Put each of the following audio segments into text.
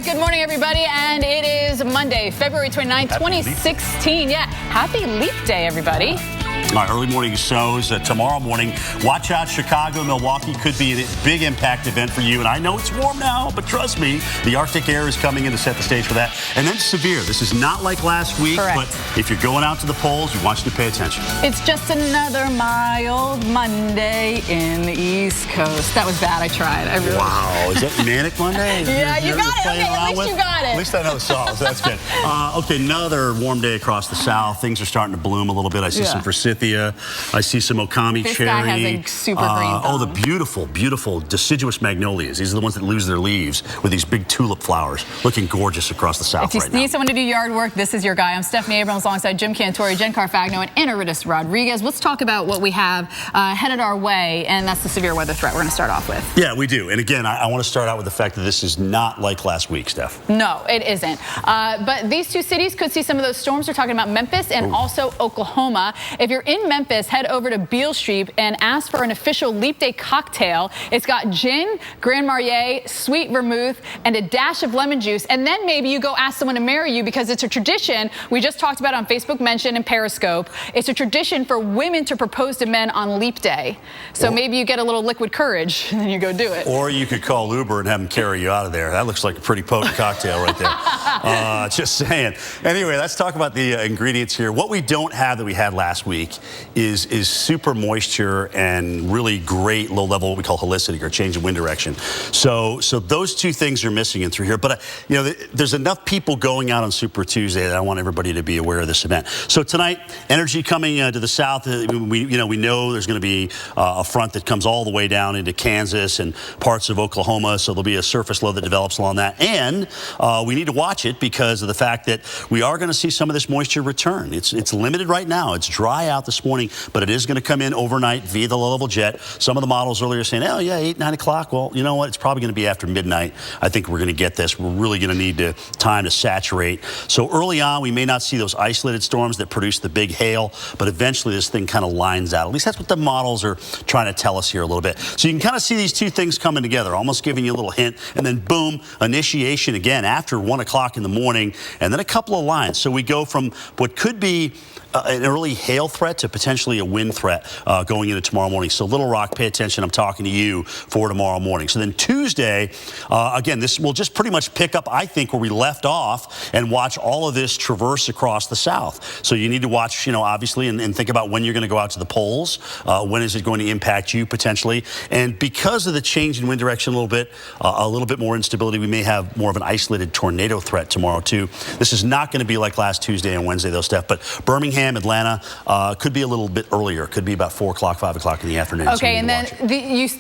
Good morning, everybody. And it is Monday, February 29th, 2016. Yeah, happy Leap Day, everybody. All right, early morning shows tomorrow morning. Watch out, Chicago, Milwaukee could be a big impact event for you. And I know it's warm now, but trust me, the Arctic air is coming in to set the stage for that. And then severe. This is not like last week, Correct. But if you're going out to the polls, we want you to pay attention. It's just another mild Monday in the East Coast. That was bad. I tried. Wow, is that Manic Monday? Yeah, you got it. Okay, at least you got it. At least I know the songs. That's good. Okay, another warm day across the South. Things are starting to bloom a little bit. I see some forsythia. I see some Okami this cherry. Guy has a super green oh, the beautiful, beautiful deciduous magnolias. These are the ones that lose their leaves with these big tulip flowers, looking gorgeous across the South right now. If you need someone to do yard work, this is your guy. I'm Stephanie Abrams alongside Jim Cantori, Jen Carfagno, and Enaritis Rodriguez. Let's talk about what we have headed our way, and that's the severe weather threat we're going to start off with. Yeah, we do. And again, I want to start out with the fact that this is not like last week, Steph. No, it isn't. But these two cities could see some of those storms. We're talking about Memphis and also Oklahoma. If you're in Memphis, head over to Beale Street and ask for an official Leap Day cocktail. It's got gin, Grand Marnier, sweet vermouth, and a dash of lemon juice. And then maybe you go ask someone to marry you, because it's a tradition we just talked about on Facebook Mention and Periscope. It's a tradition for women to propose to men on Leap Day. So maybe you get a little liquid courage and then you go do it. Or you could call Uber and have them carry you out of there. That looks like a pretty potent cocktail right there. Just saying. Anyway, let's talk about the ingredients here. What we don't have that we had last week is super moisture and really great low-level, what we call helicity, or change in wind direction. So those two things are missing in through here. But you know, there's enough people going out on Super Tuesday that I want everybody to be aware of this event. So tonight, energy coming to the south. We know there's going to be a front that comes all the way down into Kansas and parts of Oklahoma. So there'll be a surface low that develops along that. And we need to watch it because of the fact that we are going to see some of this moisture return. It's limited right now. It's dry out this morning, but it is going to come in overnight via the low-level jet. Some of the models earlier saying, oh, yeah, 8, 9 o'clock. Well, you know what? It's probably going to be after midnight. I think we're going to get this. We're really going to need time to saturate. So early on, we may not see those isolated storms that produce the big hail, but eventually this thing kind of lines out. At least that's what the models are trying to tell us here a little bit. So you can kind of see these two things coming together, almost giving you a little hint, and then boom, initiation again after 1 o'clock in the morning, and then a couple of lines. So we go from what could be an early hail threat to potentially a wind threat going into tomorrow morning. So Little Rock, pay attention. I'm talking to you for tomorrow morning. So then Tuesday, again, this will just pretty much pick up, I think, where we left off and watch all of this traverse across the south. So you need to watch, you know, obviously, and think about when you're going to go out to the polls. When is it going to impact you potentially? And because of the change in wind direction a little bit more instability, we may have more of an isolated tornado threat tomorrow too. This is not going to be like last Tuesday and Wednesday, though, Steph, but Birmingham, Atlanta could be a little bit earlier. Could be about 4 o'clock, 5 o'clock in the afternoon. Okay, and then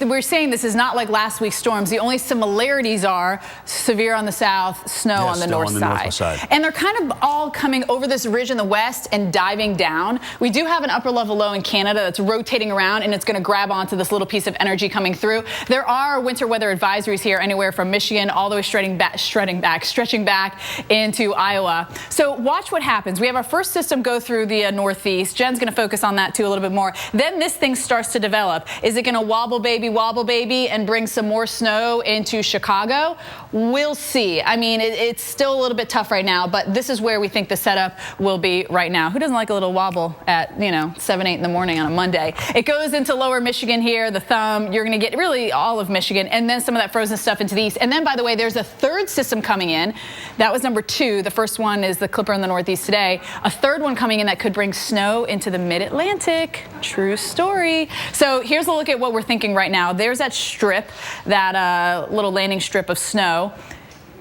we're saying this is not like last week's storms. The only similarities are severe on the south, snow on the north side. And they're kind of all coming over this ridge in the west and diving down. We do have an upper level low in Canada that's rotating around, and it's going to grab onto this little piece of energy coming through. There are winter weather advisories here anywhere from Michigan all the way stretching back into Iowa. So watch what happens. We have our first system go through the northeast. Jen's going to focus on that too a little bit more. Then this thing starts to develop. Is it going to wobble baby and bring some more snow into Chicago? We'll see. I mean, it's still a little bit tough right now, but this is where we think the setup will be right now. Who doesn't like a little wobble at, 7, 8 in the morning on a Monday? It goes into lower Michigan here, the thumb. You're going to get really all of Michigan, and then some of that frozen stuff into the east. And then, by the way, there's a third system coming in. That was number 2. The first one is the Clipper in the northeast today. A third one coming in that could bring snow into the mid-Atlantic. True story. So here's a look at what we're thinking right now. There's that strip, that little landing strip of snow.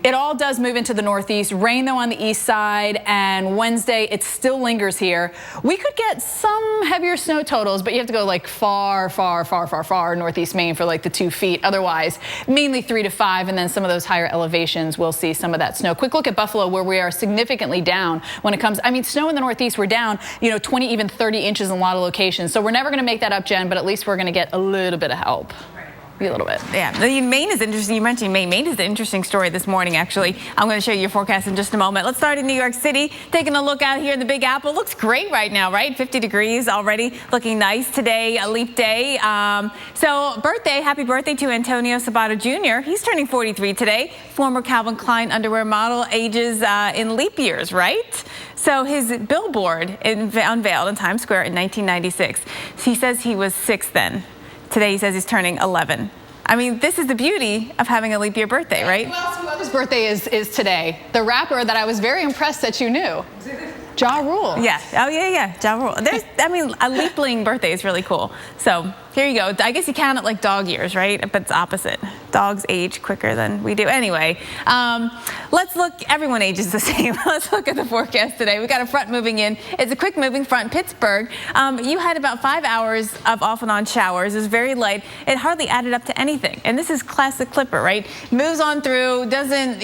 It all does move into the northeast. Rain, though, on the east side, and Wednesday, it still lingers here. We could get some heavier snow totals, but you have to go like far northeast Maine for like the 2 feet. Otherwise, mainly 3 to 5, and then some of those higher elevations will see some of that snow. Quick look at Buffalo, where we are significantly down when it comes. I mean, snow in the northeast, we're down, 20, even 30 inches in a lot of locations. So we're never going to make that up, Jen, but at least we're going to get a little bit of help. Maybe a little bit. Yeah, Maine is interesting. You mentioned Maine. Maine is an interesting story this morning, actually. I'm going to show you your forecast in just a moment. Let's start in New York City. Taking a look out here in the Big Apple. Looks great right now, right? 50 degrees already. Looking nice today, a leap day. So happy birthday to Antonio Sabato Jr. He's turning 43 today. Former Calvin Klein underwear model, ages in leap years, right? So his billboard unveiled in Times Square in 1996. He says he was 6 then. Today he says he's turning 11. I mean, this is the beauty of having a leap year birthday, right? Who else's birthday is today? The rapper that I was very impressed that you knew. Ja Rule. Yeah. Oh, yeah. Ja Rule. A leapling birthday is really cool. So here you go. I guess you count it like dog years, right? But it's opposite. Dogs age quicker than we do. Anyway, let's look. Everyone ages the same. Let's look at the forecast today. We got a front moving in. It's a quick moving front. Pittsburgh. You had about 5 hours of off and on showers. It was very light. It hardly added up to anything. And this is classic Clipper, right? Moves on through, doesn't,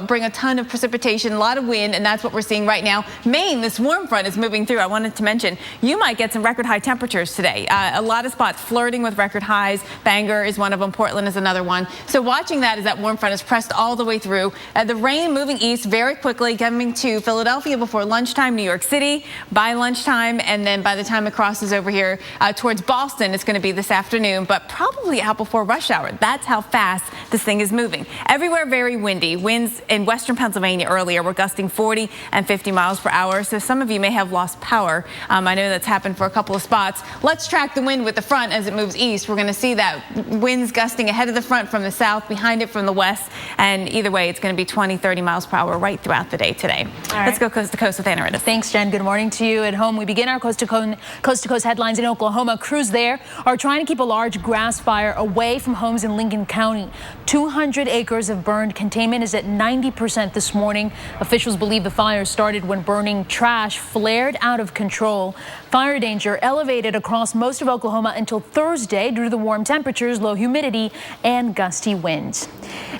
bring a ton of precipitation, a lot of wind, and that's what we're seeing right now. Maine, this warm front is moving through. I wanted to mention, you might get some record high temperatures today. A lot of spots flirting with record highs. Bangor is one of them. Portland is another one. So watching that as that warm front is pressed all the way through. The rain moving east very quickly, coming to Philadelphia before lunchtime, New York City by lunchtime, and then by the time it crosses over here towards Boston, it's going to be this afternoon, but probably out before rush hour. That's how fast this thing is moving. Everywhere very windy. Winds in western Pennsylvania earlier were gusting 40 and 50 miles per hour, so some of you may have lost power. I know that's happened for a couple of spots. Let's track the wind with the front as it moves east. We're going to see that winds gusting ahead of the front from the south, behind it from the west, and either way, it's going to be 20, 30 miles per hour right throughout the day today. Let's go coast to coast with Anna Rittis. Thanks, Jen. Good morning to you at home. We begin our coast to coast headlines in Oklahoma. Crews there are trying to keep a large grass fire away from homes in Lincoln County. 200 acres of burned. Containment is at 90% this morning. Officials believe the fire started when burning trash flared out of control. Fire danger elevated across most of Oklahoma until Thursday due to the warm temperatures, low humidity, and gusty winds.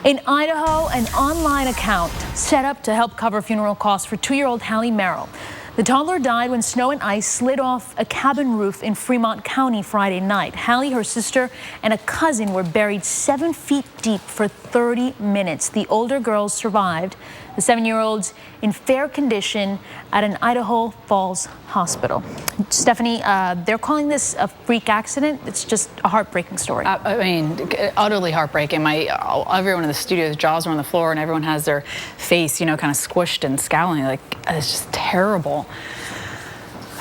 In Idaho, an online account set up to help cover funeral costs for 2-year-old Hallie Merrill. The toddler died when snow and ice slid off a cabin roof in Fremont County Friday night. Hallie, her sister, and a cousin were buried 7 feet deep for 30 minutes. The older girls survived. The 7-year-old's in fair condition at an Idaho Falls hospital. Stephanie, they're calling this a freak accident. It's just a heartbreaking story. I mean, utterly heartbreaking. Everyone in the studio, the jaws are on the floor, and everyone has their face, kind of squished and scowling. Like, it's just terrible.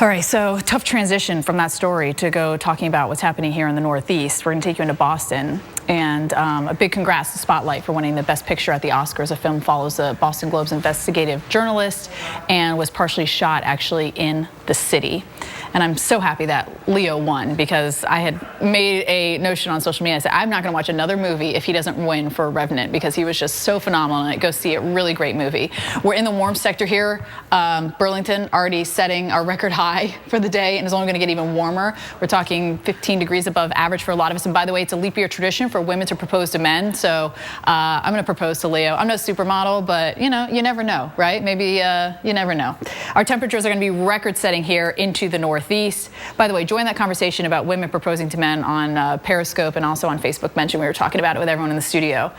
All right, so tough transition from that story to go talking about what's happening here in the Northeast. We're going to take you into Boston, and a big congrats to Spotlight for winning the Best Picture at the Oscars. The film follows the Boston Globe's investigative journalist and was partially shot actually in the city. And I'm so happy that Leo won, because I had made a notion on social media. I said, I'm not going to watch another movie if he doesn't win for Revenant, because he was just so phenomenal. And go see it. Really great movie. We're in the warm sector here. Burlington already setting our record high for the day, and it's only going to get even warmer. We're talking 15 degrees above average for a lot of us. And by the way, it's a leap year tradition for women to propose to men. So I'm going to propose to Leo. I'm no supermodel, but you never know, right? Maybe you never know. Our temperatures are going to be record setting here into the Northeast. By the way, join that conversation about women proposing to men on Periscope and also on Facebook Mention. We were talking about it with everyone in the studio.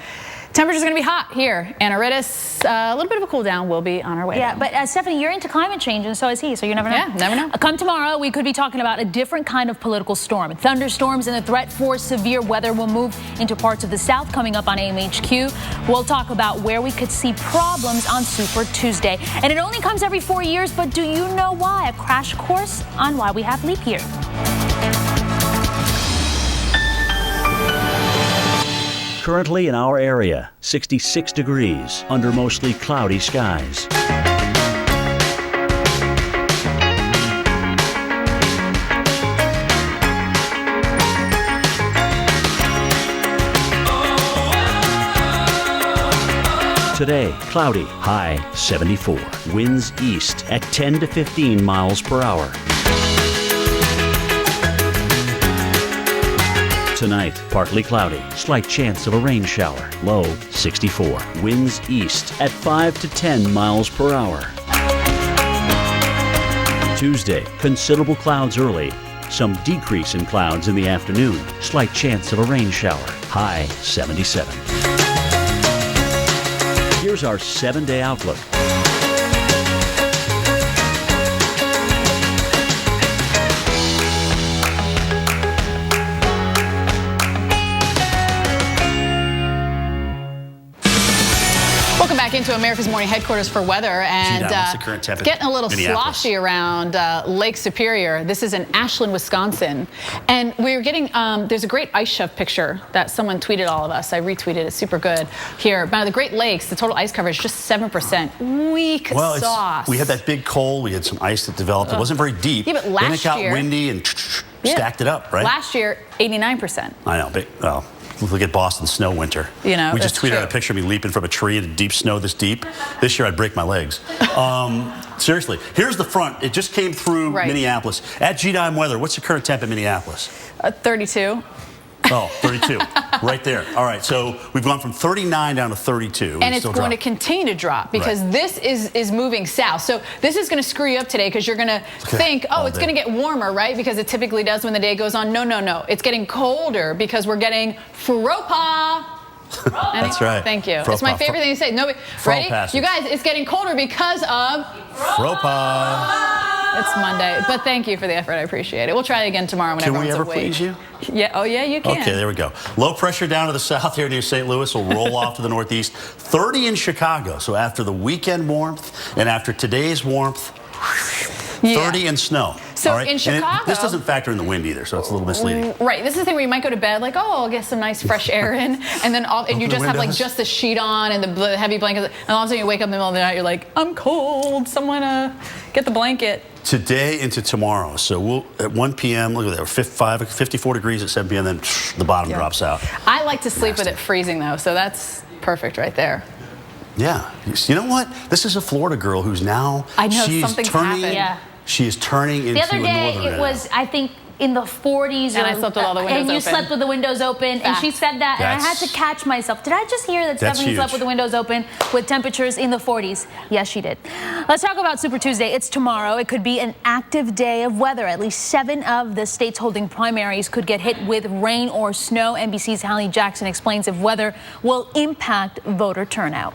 Temperatures are going to be hot here. Anna Rittis, a little bit of a cool down. We'll be on our way. Yeah, but Stephanie, you're into climate change, and so is he, so you never know. Yeah, never know. Come tomorrow, we could be talking about a different kind of political storm. Thunderstorms and the threat for severe weather will move into parts of the South coming up on AMHQ. We'll talk about where we could see problems on Super Tuesday. And it only comes every 4 years, but do you know why? A crash course on why we have leap year. Currently in our area, 66 degrees under mostly cloudy skies. Today, cloudy, high 74. Winds east at 10 to 15 miles per hour. Tonight, partly cloudy, slight chance of a rain shower, low 64. Winds east at 5 to 10 miles per hour. Tuesday, considerable clouds early, some decrease in clouds in the afternoon, slight chance of a rain shower, high high 77. Here's our 7-day outlook. Welcome back into America's Morning headquarters for weather, and what's the current temperature? Getting a little sloshy around Lake Superior. This is in Ashland, Wisconsin, and we're getting there's a great ice shove picture that someone tweeted all of us. I retweeted it. Super good here. By the Great Lakes, the total ice cover is just 7%. Weak sauce. We had that big cold. We had some ice that developed. It wasn't very deep. Yeah, but last then it got year, windy and stacked it up, right? Last year, 89%. I know, but well. Look at Boston snow winter. You know, we just tweeted true. out a picture of me leaping from a tree into deep snow this deep. This year I'd break my legs. Seriously, here's the front. It just came through Minneapolis. At GDime Weather, what's the current temp in Minneapolis? 32. Oh, 32. Right there. All right, so we've gone from 39 down to 32. And it's going to continue to drop because this is moving south. So this is going to screw you up today because you're going to think, oh, it's going to get warmer, right? Because it typically does when the day goes on. No, no, no. It's getting colder because we're getting FROPA. That's right. Thank you. It's my favorite thing to say. Nobody, ready? Passage. You guys, it's getting colder because of FROPA. It's Monday, but thank you for the effort. I appreciate it. We'll try it again tomorrow when everyone's awake. Can we ever please you? Yeah. Oh, yeah, you can. Okay, there we go. Low pressure down to the south here near St. Louis will roll off to the northeast. 30 in Chicago. So after the weekend warmth and after today's warmth, 30 in snow. So all right? in Chicago, this doesn't factor in the wind either, so it's a little misleading. Right. This is the thing where you might go to bed like, oh, I'll get some nice fresh air in, and then you just have like just the sheet on and the heavy blanket, and all of a sudden you wake up in the middle of the night, you're like, I'm cold. Someone get the blanket. Today into tomorrow. So we'll at 1 p.m. Look at that, 54 degrees at 7 p.m. Then the bottom drops out. I like to sleep with it freezing though, so that's perfect right there. Yeah. You know what? This is a Florida girl who's now something's happened. Yeah. She is turning into a northern. The other day, it was, I think, in the 40s. And I slept with all the windows open. And you slept with the windows open. And she said that, and I had to catch myself. Did I just hear that Stephanie slept with the windows open with temperatures in the 40s? Yes, she did. Let's talk about Super Tuesday. It's tomorrow. It could be an active day of weather. At least 7 of the states holding primaries could get hit with rain or snow. NBC's Hallie Jackson explains if weather will impact voter turnout.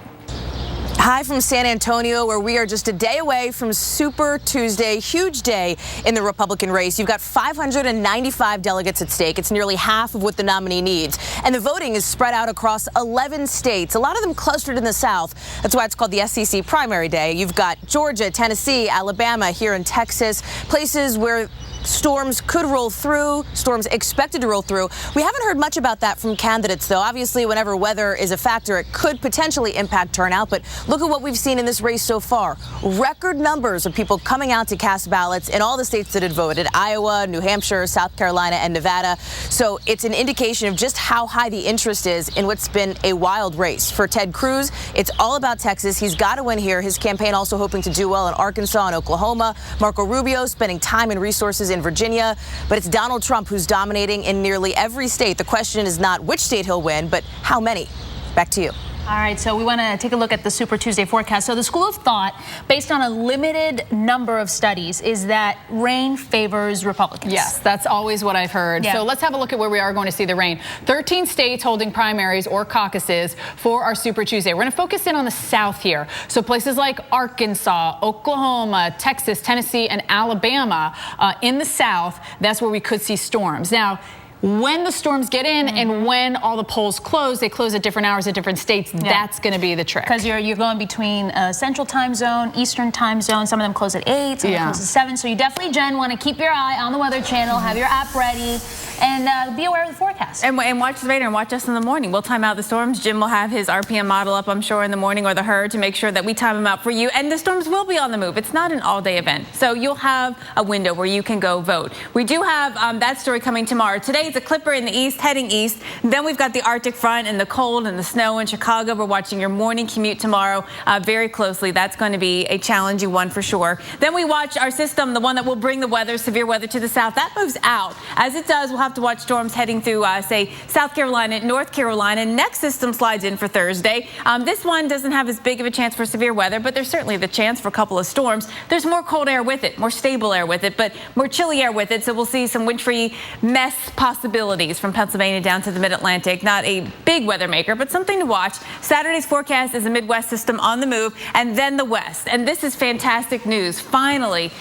Hi from San Antonio, where we are just a day away from Super Tuesday. Huge day in the Republican race. You've got 595 delegates at stake. It's nearly half of what the nominee needs. And the voting is spread out across 11 states, a lot of them clustered in the South. That's why it's called the SEC Primary Day. You've got Georgia, Tennessee, Alabama, here in Texas, places where storms could roll through, storms expected to roll through. We haven't heard much about that from candidates, though. Obviously, whenever weather is a factor, it could potentially impact turnout. But look at what we've seen in this race so far. Record numbers of people coming out to cast ballots in all the states that had voted: Iowa, New Hampshire, South Carolina, and Nevada. So it's an indication of just how high the interest is in what's been a wild race. For Ted Cruz, it's all about Texas. He's got to win here. His campaign also hoping to do well in Arkansas and Oklahoma. Marco Rubio spending time and resources in Virginia, but it's Donald Trump who's dominating in nearly every state. The question is not which state he'll win, but how many. Back to you. All right, so we want to take a look at the Super Tuesday forecast. So the school of thought, based on a limited number of studies, is that rain favors Republicans. Yes, that's always what I've heard. Yeah. So let's have a look at where we are going to see the rain. 13 states holding primaries or caucuses for our Super Tuesday. We're going to focus in on the South here. So places like Arkansas, Oklahoma, Texas, Tennessee, and Alabama in the South, that's where we could see storms. Now, when the storms get in and when all the polls close, they close at different hours at different states. That's going to be the trick. Because you're going between Central Time Zone, Eastern Time Zone. Some of them close at 8, some of them close at 7. So you definitely, Jen, want to keep your eye on the Weather Channel, have your app ready, and be aware of the forecast. And watch the radar and watch us in the morning. We'll time out the storms. Jim will have his RPM model up, I'm sure, in the morning, or the HERD, to make sure that we time them out for you. And the storms will be on the move. It's not an all-day event. So you'll have a window where you can go vote. We do have that story coming tomorrow. Today, it's a clipper in the east, heading east. Then we've got the Arctic front and the cold and the snow in Chicago. We're watching your morning commute tomorrow very closely. That's going to be a challenging one for sure. Then we watch our system, the one that will bring the weather, severe weather to the south. That moves out. As it does, we'll have to watch storms heading through, say, South Carolina, North Carolina. Next system slides in for Thursday. This one doesn't have as big of a chance for severe weather, but there's certainly the chance for a couple of storms. There's more cold air with it, more stable air with it, but more chilly air with it. So we'll see some wintry mess possible possibilities from Pennsylvania down to the Mid-Atlantic. Not a big weather maker, but something to watch. Saturday's forecast is a Midwest system on the move, and then the West. And this is fantastic news. Finally,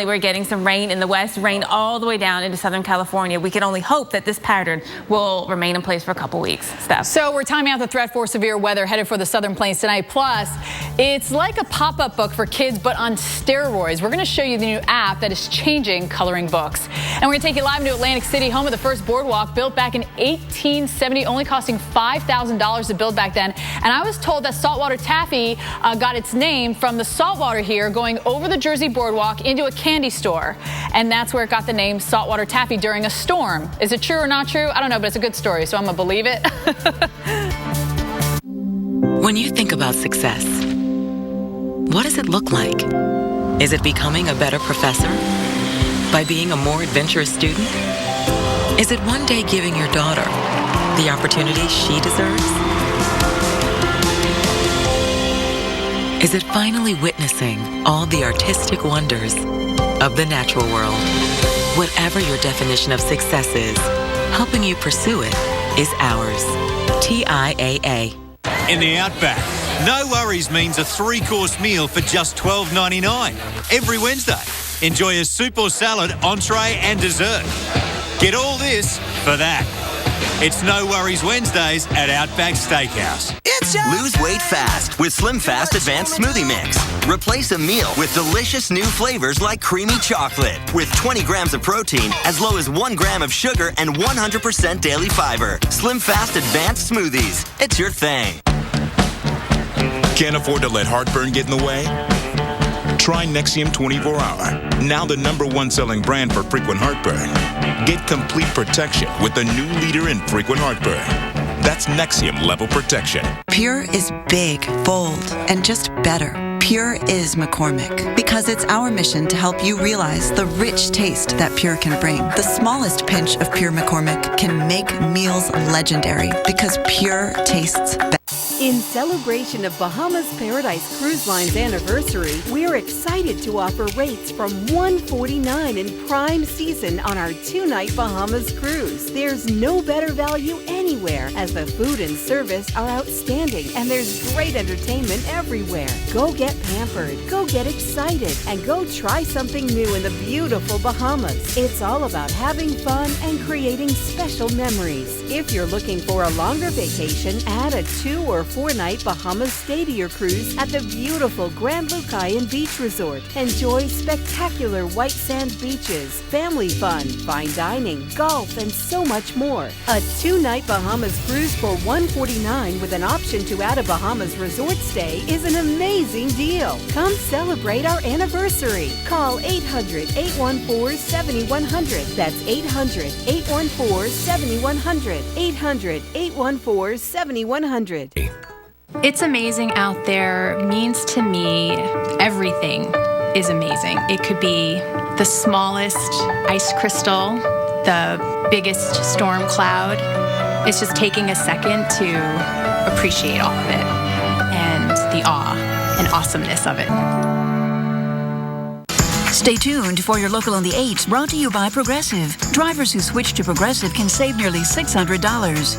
we're getting some rain in the West, rain all the way down into Southern California. We can only hope that this pattern will remain in place for a couple weeks. Steph. So we're timing out the threat for severe weather headed for the Southern Plains tonight. Plus, it's like a pop-up book for kids, but on steroids. We're going to show you the new app that is changing coloring books. And we're going to take you live into Atlantic City, home of the first boardwalk, built back in 1870, only costing $5,000 to build back then. And I was told that saltwater taffy got its name from the saltwater here going over the Jersey boardwalk into a candy store. And that's where it got the name saltwater taffy during a storm. Is it true or not true? I don't know, but it's a good story, so I'm going to believe it. When you think about success, what does it look like? Is it becoming a better professor? By being a more adventurous student? Is it one day giving your daughter the opportunity she deserves? Is it finally witnessing all the artistic wonders of the natural world? Whatever your definition of success is, helping you pursue it is ours. TIAA. In the Outback, no worries means a 3-course meal for just $12.99 every Wednesday. Enjoy a soup or salad, entree and dessert. Get all this for that. It's No Worries Wednesdays at Outback Steakhouse. Lose weight fast with Slim Fast Advanced Smoothie Mix. Replace a meal with delicious new flavors like creamy chocolate with 20 grams of protein, as low as 1 gram of sugar, and 100% daily fiber. Slim Fast Advanced Smoothies. It's your thing. Can't afford to let heartburn get in the way? Try Nexium 24 Hour. Now the #1 selling brand for frequent heartburn. Get complete protection with the new leader in frequent heartburn. That's Nexium Level Protection. Pure is big, bold, and just better. Pure is McCormick, because it's our mission to help you realize the rich taste that Pure can bring. The smallest pinch of Pure McCormick can make meals legendary, because Pure tastes better. In celebration of Bahamas Paradise Cruise Line's anniversary, we're excited to offer rates from $149 in prime season on our 2-night Bahamas cruise. There's no better value anywhere, as the food and service are outstanding and there's great entertainment everywhere. Go get pampered, go get excited, and go try something new in the beautiful Bahamas. It's all about having fun and creating special memories. If you're looking for a longer vacation, add a 2 or 4-night Bahamas stay to your cruise at the beautiful Grand Lucayan Beach Resort. Enjoy spectacular white sand beaches, family fun, fine dining, golf, and so much more. A 2-night Bahamas cruise for $149 with an option to add a Bahamas resort stay is an amazing deal. Come celebrate our anniversary. Call 800-814-7100. That's 800-814-7100. 800-814-7100. It's amazing out there means to me everything is amazing. It could be the smallest ice crystal, the biggest storm cloud. It's just taking a second to appreciate all of it and the awe and awesomeness of it. Stay tuned for your Local on the 8s, brought to you by Progressive. Drivers who switch to Progressive can save nearly $600.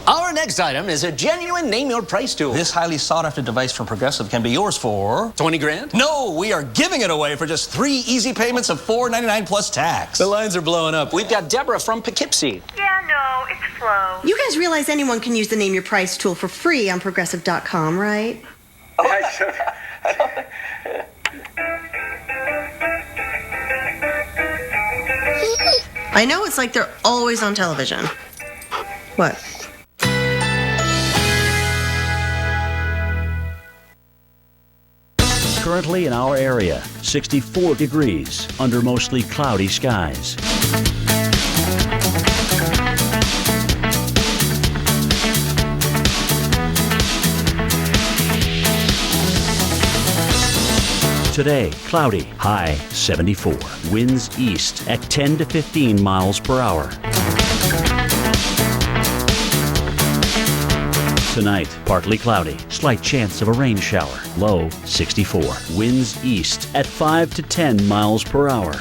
Our next item is a genuine name your price tool. This highly sought after device from Progressive can be yours for 20 grand? No, we are giving it away for just 3 easy payments of $4.99 plus tax. The lines are blowing up. We've got Deborah from Poughkeepsie. Yeah, no, it's slow. You guys realize anyone can use the Name Your Price tool for free on Progressive.com, right? I know it's like they're always on television. What? Currently in our area, 64 degrees under mostly cloudy skies. Today, cloudy, high 74. Winds east at 10 to 15 miles per hour. Tonight, partly cloudy, slight chance of a rain shower, low 64. Winds east at 5 to 10 miles per hour.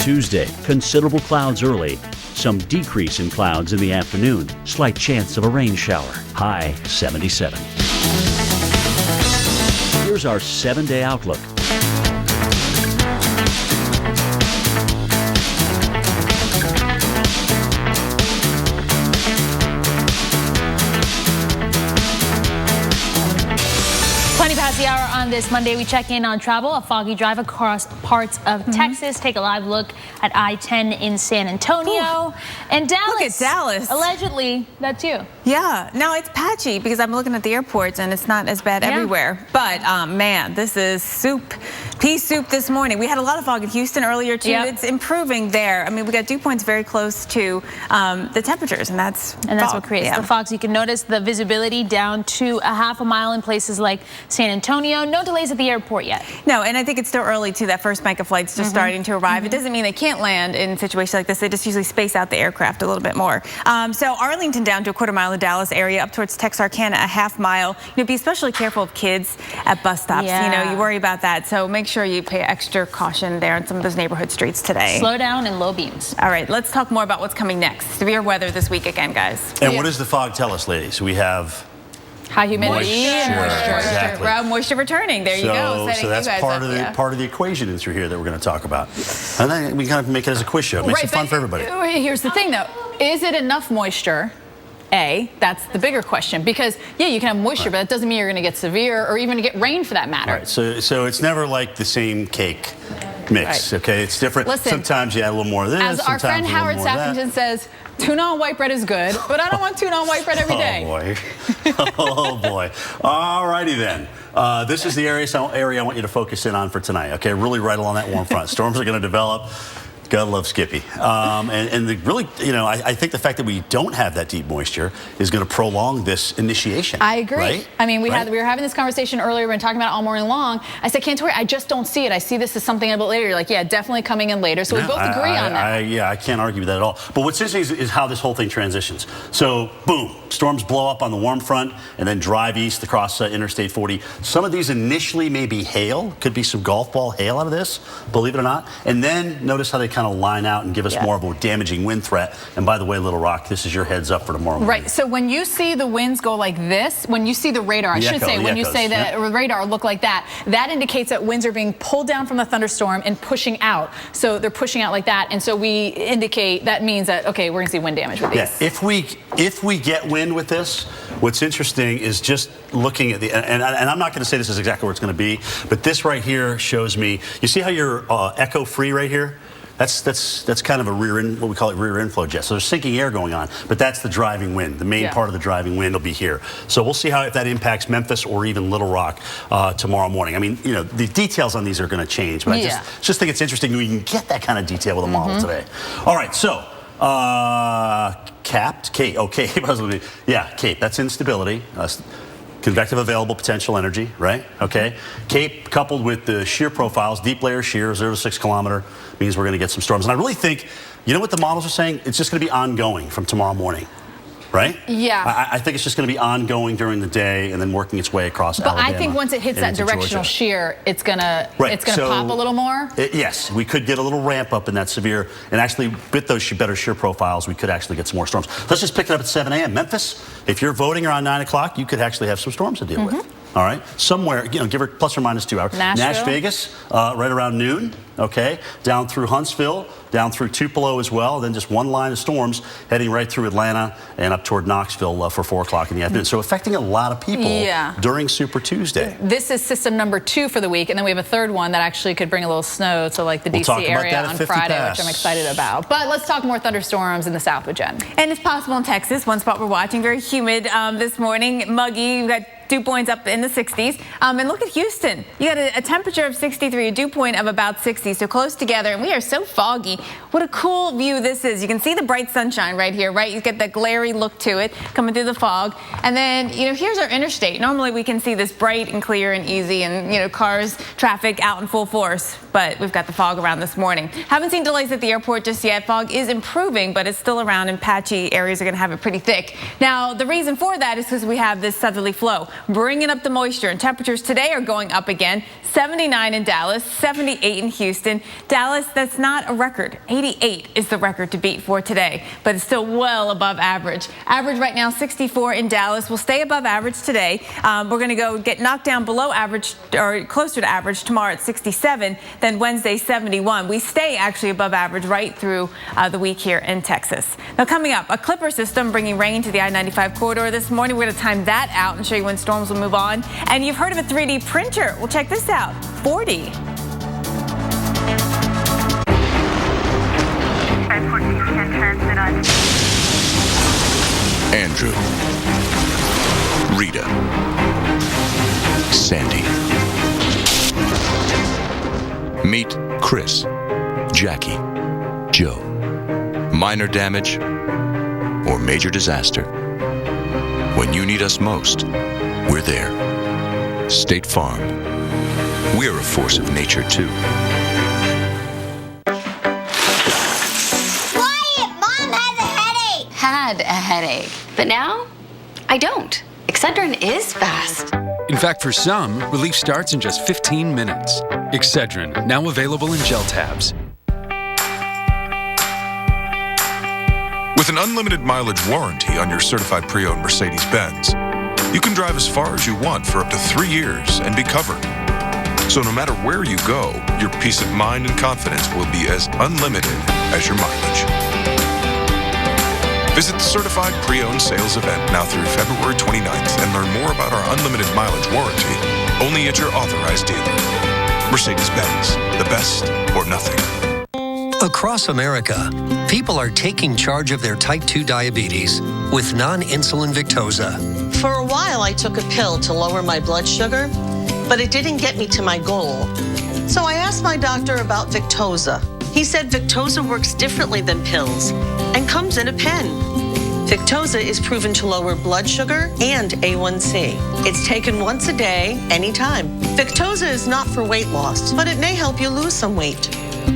Tuesday, considerable clouds early. Some decrease in clouds in the afternoon. Slight chance of a rain shower. High 77. Here's our 7-day outlook. Past the hour on this Monday, we check in on travel, a foggy drive across parts of Texas. Take a live look at I-10 in San Antonio. Ooh. And Dallas. Look at Dallas. Allegedly, that's you. Yeah, no, it's patchy because I'm looking at the airports and it's not as bad everywhere. But man, this is pea soup this morning. We had a lot of fog in Houston earlier too. Yep. It's improving there. I mean, we got dew points very close to the temperatures, and that's what creates the fog. So you can notice the visibility down to a half a mile in places like San Antonio. No delays at the airport yet. No, and I think it's still early too. That first bank of flights just starting to arrive. It doesn't mean they can't land in situations like this. They just usually space out the aircraft a little bit more. So Arlington down to a quarter mile of Dallas area, up towards Texarkana a half mile. Be especially careful of kids at bus stops. Yeah. You worry about that. So make sure you pay extra caution there on some of those neighborhood streets today. Slow down and low beams. All right, let's talk more about what's coming next. Severe weather this week again, guys. And what does the fog tell us, ladies? We have high humidity, moisture. Exactly. Moisture returning. There you go. So that's part of the equation in through here that we're going to talk about. And then we kind of make it as a quiz show. Makes it fun for everybody. Here's the thing, though. Is it enough moisture? That's the bigger question, because you can have moisture, but that doesn't mean you're going to get severe or even to get rain for that matter. Right. So it's never like the same cake mix. Okay, it's different. Listen, sometimes you add a little more of this. As our friend Howard Sappington says, tuna on white bread is good, but I don't want tuna on white bread every day. Oh boy. Oh boy. All righty then. This is the area I want you to focus in on for tonight. Okay, really right along that warm front. Storms are going to develop. Gotta love Skippy. I think the fact that we don't have that deep moisture is going to prolong this initiation. I agree. Right? I mean, we were having this conversation earlier. We've been talking about it all morning long. I said, Cantori, I just don't see it. I see this as something a bit later. You're like, yeah, definitely coming in later. So we both agree on that. I can't argue with that at all. But what's interesting is how this whole thing transitions. So, boom, storms blow up on the warm front and then drive east across Interstate 40. Some of these initially may be hail. Could be some golf ball hail out of this, believe it or not. And then notice how they kind of line out and give us more of a damaging wind threat. And by the way, Little Rock, this is your heads up for tomorrow morning. Right. So when you see the winds go like this, when you see the radar, when you say the radar look like that, that indicates that winds are being pulled down from the thunderstorm and pushing out. So they're pushing out like that. And so we indicate that means that, okay, we're going to see wind damage with these. Yeah. If we get wind with this, what's interesting is just looking at the, and I'm not going to say this is exactly where it's going to be, but this right here shows me, you see how you're echo free right here? That's kind of a what we call it rear inflow jet. So there's sinking air going on, but that's the driving wind. The main part of the driving wind will be here. So we'll see if that impacts Memphis or even Little Rock tomorrow morning. I mean, the details on these are going to change, but I just think it's interesting we can get that kind of detail with a model today. All right, so capped, Cape. Okay, Cape. That's instability. Convective available potential energy, right? Okay. Cape coupled with the shear profiles, deep layer shear, 0 to 6 kilometer, means we're going to get some storms. And I really think, what the models are saying? It's just going to be ongoing from tomorrow morning, right? Yeah. I think it's just going to be ongoing during the day and then working its way across Alabama. But I think once it hits that directional shear, it's going to pop a little more. Yes, we could get a little ramp up in that severe, and actually with those better shear profiles, we could actually get some more storms. Let's just pick it up at 7 a.m. Memphis, if you're voting around 9 o'clock, you could actually have some storms to deal with. All right, somewhere, give her plus or minus 2 hours. Nash Vegas, right around noon, okay? Down through Huntsville, down through Tupelo as well, then just one line of storms heading right through Atlanta and up toward Knoxville for 4 o'clock in the afternoon. So affecting a lot of people during Super Tuesday. This is system number 2 for the week, and then we have a third one that actually could bring a little snow to like the DC area on Friday, which I'm excited about. But let's talk more thunderstorms in the south with Jen. And it's possible in Texas. One spot we're watching, very humid this morning, muggy. We've got dew points up in the 60s. And look at Houston. You got a temperature of 63, a dew point of about 60, so close together. And we are so foggy. What a cool view this is. You can see the bright sunshine right here, right? You get that glary look to it coming through the fog. And then, here's our interstate. Normally we can see this bright and clear and easy and, cars, traffic out in full force. But we've got the fog around this morning. Haven't seen delays at the airport just yet. Fog is improving, but it's still around, and patchy areas are going to have it pretty thick. Now, the reason for that is because we have this southerly flow. bringing up the moisture. And temperatures today are going up again. 79 in Dallas, 78 in Houston. Dallas, that's not a record. 88 is the record to beat for today, but it's still well above average. Average right now, 64 in Dallas. We'll stay above average today. We're going to go get knocked down below average or closer to average tomorrow at 67, then Wednesday 71. We stay actually above average right through the week here in Texas. Now coming up, a Clipper system bringing rain to the I-95 corridor this morning. We're going to time that out and show you when storms will move on. And you've heard of a 3D printer. Well, check this out. 40. Andrew, Rita, Sandy. Meet Chris, Jackie, Joe. Minor damage or major disaster. When you need us most, we're there. State Farm. We're a force of nature, too. Quiet! Mom has a headache! Had a headache. But now, I don't. Excedrin is fast. In fact, for some, relief starts in just 15 minutes. Excedrin, now available in gel tabs. With an unlimited mileage warranty on your certified pre-owned Mercedes-Benz, you can drive as far as you want for up to 3 years and be covered. So no matter where you go, your peace of mind and confidence will be as unlimited as your mileage. Visit the Certified Pre-Owned Sales event now through February 29th and learn more about our unlimited mileage warranty only at your authorized dealer. Mercedes-Benz, the best or nothing. Across America, people are taking charge of their type 2 diabetes with non-insulin Victoza. For a while, I took a pill to lower my blood sugar, but it didn't get me to my goal. So I asked my doctor about Victoza. He said Victoza works differently than pills and comes in a pen. Victoza is proven to lower blood sugar and A1C. It's taken once a day, anytime. Victoza is not for weight loss, but it may help you lose some weight.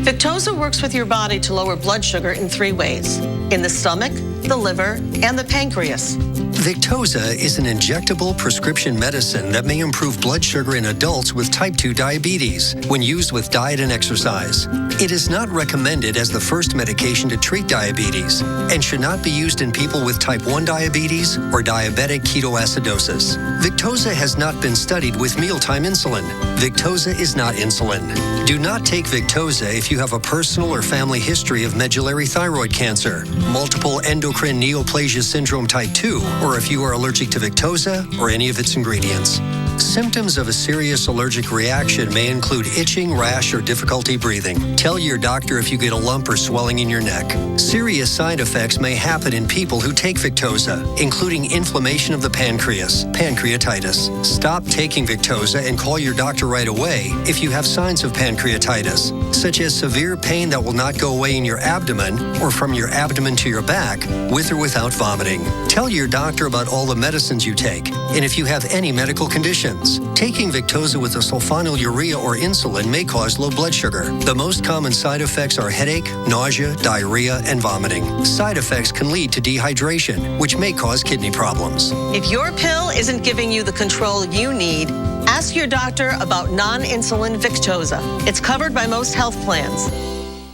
Victoza works with your body to lower blood sugar in 3 ways: in the stomach, the liver, and the pancreas. Victoza is an injectable prescription medicine that may improve blood sugar in adults with type 2 diabetes when used with diet and exercise. It is not recommended as the first medication to treat diabetes and should not be used in people with type 1 diabetes or diabetic ketoacidosis. Victoza has not been studied with mealtime insulin. Victoza is not insulin. Do not take Victoza if you have a personal or family history of medullary thyroid cancer, multiple endocrine neoplasia syndrome type 2, or if you are allergic to Victoza or any of its ingredients. Symptoms of a serious allergic reaction may include itching, rash, or difficulty breathing. Tell your doctor if you get a lump or swelling in your neck. Serious side effects may happen in people who take Victoza, including inflammation of the pancreas, pancreatitis. Stop taking Victoza and call your doctor right away if you have signs of pancreatitis, such as severe pain that will not go away in your abdomen or from your abdomen to your back, with or without vomiting. Tell your doctor about all the medicines you take, and if you have any medical conditions. Taking Victoza with a sulfonylurea or insulin may cause low blood sugar. The most common side effects are headache, nausea, diarrhea, and vomiting. Side effects can lead to dehydration, which may cause kidney problems. If your pill isn't giving you the control you need, ask your doctor about non-insulin Victoza. It's covered by most health plans.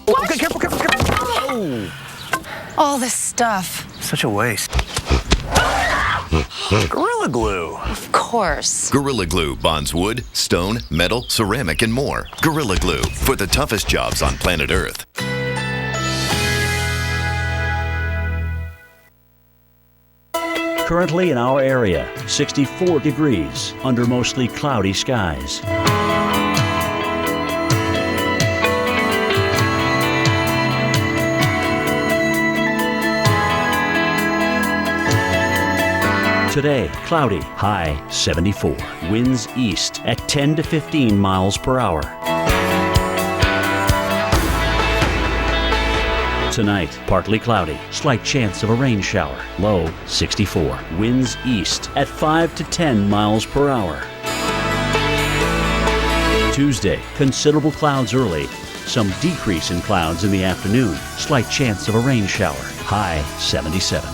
Okay, careful. Oh. All this stuff. Such a waste. Gorilla Glue. Of course. Gorilla Glue bonds wood, stone, metal, ceramic, and more. Gorilla Glue for the toughest jobs on planet Earth. Currently in our area, 64 degrees under mostly cloudy skies. Today, cloudy, high 74. Winds east at 10 to 15 miles per hour. Tonight, partly cloudy, slight chance of a rain shower, low 64. Winds east at 5 to 10 miles per hour. Tuesday, considerable clouds early, some decrease in clouds in the afternoon, slight chance of a rain shower, high 77.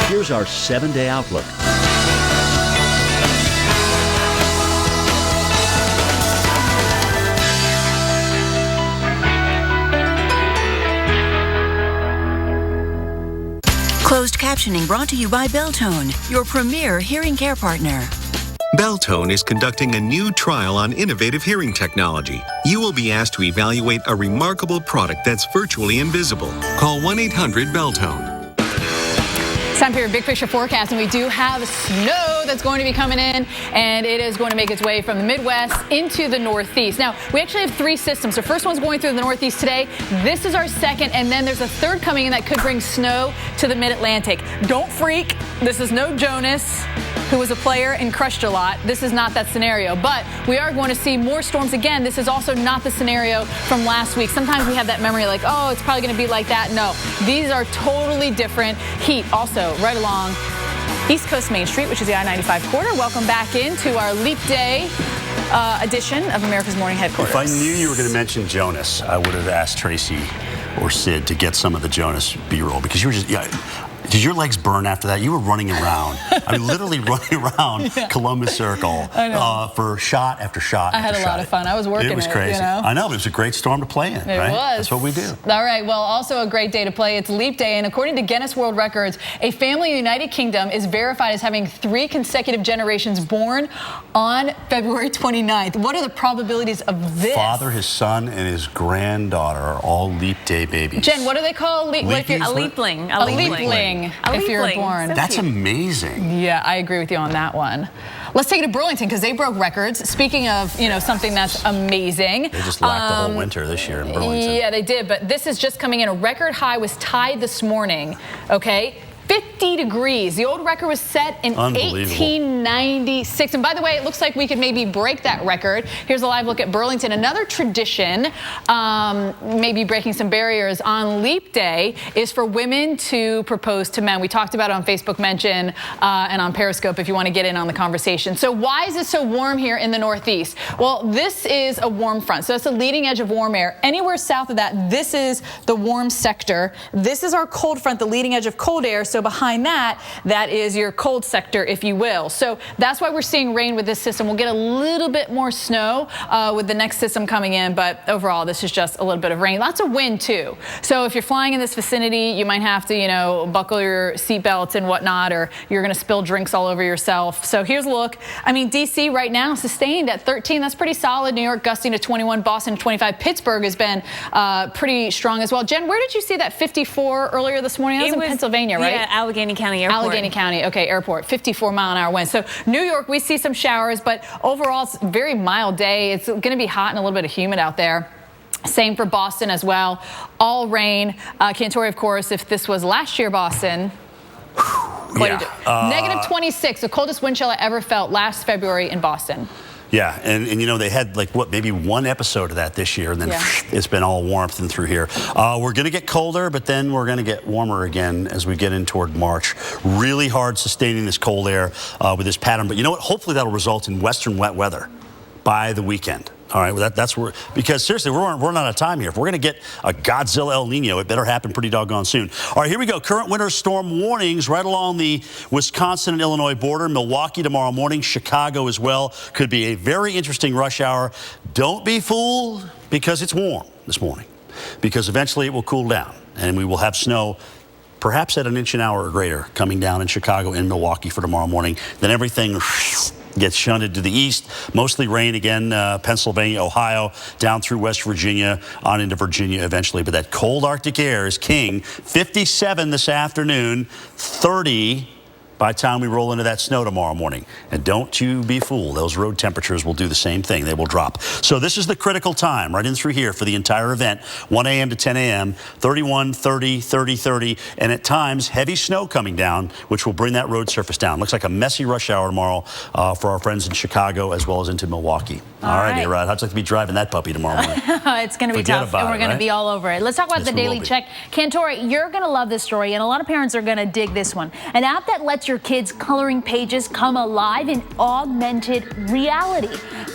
Here's our 7-day outlook. Closed captioning brought to you by Beltone, your premier hearing care partner. Beltone is conducting a new trial on innovative hearing technology. You will be asked to evaluate a remarkable product that's virtually invisible. Call 1-800-BELTONE. It's time for your big picture forecast, and we do have snow that's going to be coming in, and it is going to make its way from the Midwest into the Northeast. Now, we actually have three systems. The first one's going through the Northeast today. This is our second, and then there's a third coming in that could bring snow to the Mid-Atlantic. Don't freak. This is no Jonas, who was a player and crushed a lot. This is not that scenario, but we are going to see more storms again. This is also not the scenario from last week. Sometimes we have that memory like, oh, it's probably going to be like that. No, these are totally different. Heat also right along East Coast Main Street, which is the I-95 corridor. Welcome back into our Leap Day edition of America's Morning Headquarters. If I knew you were going to mention Jonas, I would have asked Tracy or Sid to get some of the Jonas B-roll, because you were just, did your legs burn after that? You were running around. I mean, literally running around Columbus Circle for shot after shot. I had a lot of fun. I was working it. It was crazy. You know? I know, but it was a great storm to play in, It right? was. That's what we do. All right. Well, also a great day to play. It's Leap Day, and according to Guinness World Records, a family in the United Kingdom is verified as having 3 consecutive generations born on February 29th. What are the probabilities of this? Father, his son, and his granddaughter are all Leap Day babies. Jen, what do they call A leapling. A leapling. If you're born. So That's cute. amazing. Yeah, I agree with you on that one. Let's take it to Burlington, because they broke records. Speaking of, something that's amazing. They just lacked the whole winter this year in Burlington. Yeah, they did, but this is just coming in. A record high was tied this morning, okay? 50 degrees. The old record was set in 1896. And by the way, it looks like we could maybe break that record. Here's a live look at Burlington. Another tradition, maybe breaking some barriers on Leap Day, is for women to propose to men. We talked about it on Facebook Mention and on Periscope if you want to get in on the conversation. So why is it so warm here in the Northeast? Well, this is a warm front. So that's the leading edge of warm air. Anywhere south of that, this is the warm sector. This is our cold front, the leading edge of cold air. So behind that, that is your cold sector, if you will. So that's why we're seeing rain with this system. We'll get a little bit more snow with the next system coming in, but overall, this is just a little bit of rain. Lots of wind, too. So if you're flying in this vicinity, you might have to, buckle your seatbelts and whatnot, or you're going to spill drinks all over yourself. So here's a look. I mean, D.C. right now sustained at 13. That's pretty solid. New York gusting to 21. Boston 25. Pittsburgh has been pretty strong as well. Jen, where did you see that 54 earlier this morning? That was in Pennsylvania, right? Yeah, Allegheny County Airport. Allegheny County, okay, airport, 54-mile-an-hour winds. So New York, we see some showers, but overall, it's a very mild day. It's going to be hot and a little bit of humid out there. Same for Boston as well. All rain. Cantori, of course, if this was last year, Boston. Negative 26, the coldest wind chill I ever felt last February in Boston. Yeah, and they had maybe one episode of that this year, and then it's been all warmth and through here. We're going to get colder, but then we're going to get warmer again as we get in toward March. Really hard sustaining this cold air with this pattern, but you know what? Hopefully that'll result in western wet weather by the weekend. All right, well, that's where, because seriously, we're running out of time here. If we're going to get a Godzilla El Nino, it better happen pretty doggone soon. All right, here we go. Current winter storm warnings right along the Wisconsin and Illinois border. Milwaukee tomorrow morning, Chicago as well. Could be a very interesting rush hour. Don't be fooled because it's warm this morning, because eventually it will cool down and we will have snow perhaps at 1 inch an hour or greater coming down in Chicago and Milwaukee for tomorrow morning. Then everything gets shunted to the east. Mostly rain again, Pennsylvania, Ohio, down through West Virginia, on into Virginia eventually. But that cold Arctic air is king. 57 this afternoon, 30 by the time we roll into that snow tomorrow morning. And don't you be fooled. Those road temperatures will do the same thing. They will drop. So this is the critical time right in through here for the entire event. 1 a.m. to 10 a.m., 31, 30, 30, 30, and at times heavy snow coming down, which will bring that road surface down. Looks like a messy rush hour tomorrow for our friends in Chicago as well as into Milwaukee. All right, A-Rod, how'd you like to be driving that puppy tomorrow morning? It's going to be tough, and we're going to be all over it. Let's talk about the Daily Check. Cantori, you're going to love this story, and a lot of parents are going to dig this one. An app that lets your kids' coloring pages come alive in augmented reality.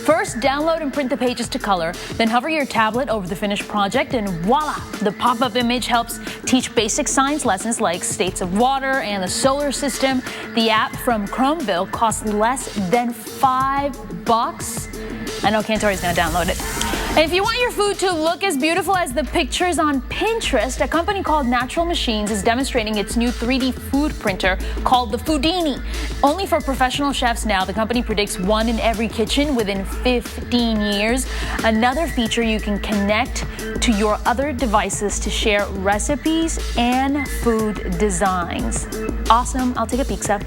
First, download and print the pages to color, then hover your tablet over the finished project, and voila! The pop-up image helps teach basic science lessons like states of water and the solar system. The app from Chromeville costs less than $5. I know Cantori's going to download it. And if you want your food to look as beautiful as the pictures on Pinterest, a company called Natural Machines is demonstrating its new 3D food printer called the Foodini. Only for professional chefs now, the company predicts one in every kitchen within 15 years. Another feature, you can connect to your other devices to share recipes and food designs. Awesome. I'll take a pizza.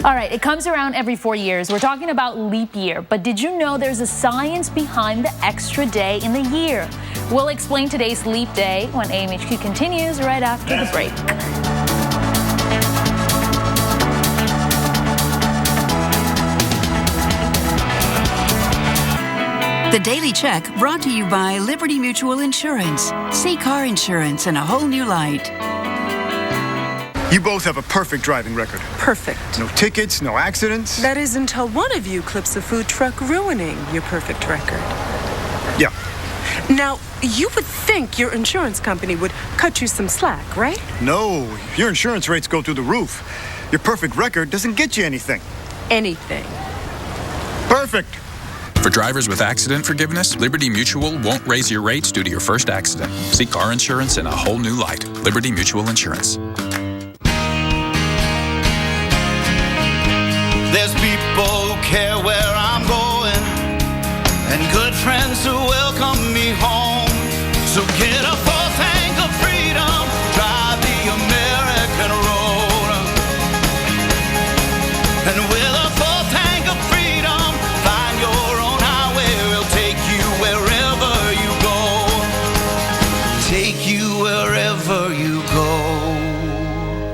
All right, it comes around every 4 years. We're talking about leap year, but did you know there's a science behind the extra day in the year? We'll explain today's leap day when AMHQ continues right after the break. The Daily Check brought to you by Liberty Mutual Insurance. See car insurance in a whole new light. You both have a perfect driving record. Perfect. No tickets, no accidents. That is until one of you clips a food truck, ruining your perfect record. Yeah. Now, you would think your insurance company would cut you some slack, right? No, your insurance rates go through the roof. Your perfect record doesn't get you anything. Anything. Perfect. For drivers with accident forgiveness, Liberty Mutual won't raise your rates due to your first accident. See car insurance in a whole new light. Liberty Mutual Insurance. There's people who care where I'm going, and good friends who welcome me home. So get a full tank of freedom, drive the American road. And with a full tank of freedom, find your own highway. We'll take you wherever you go. Take you wherever you go.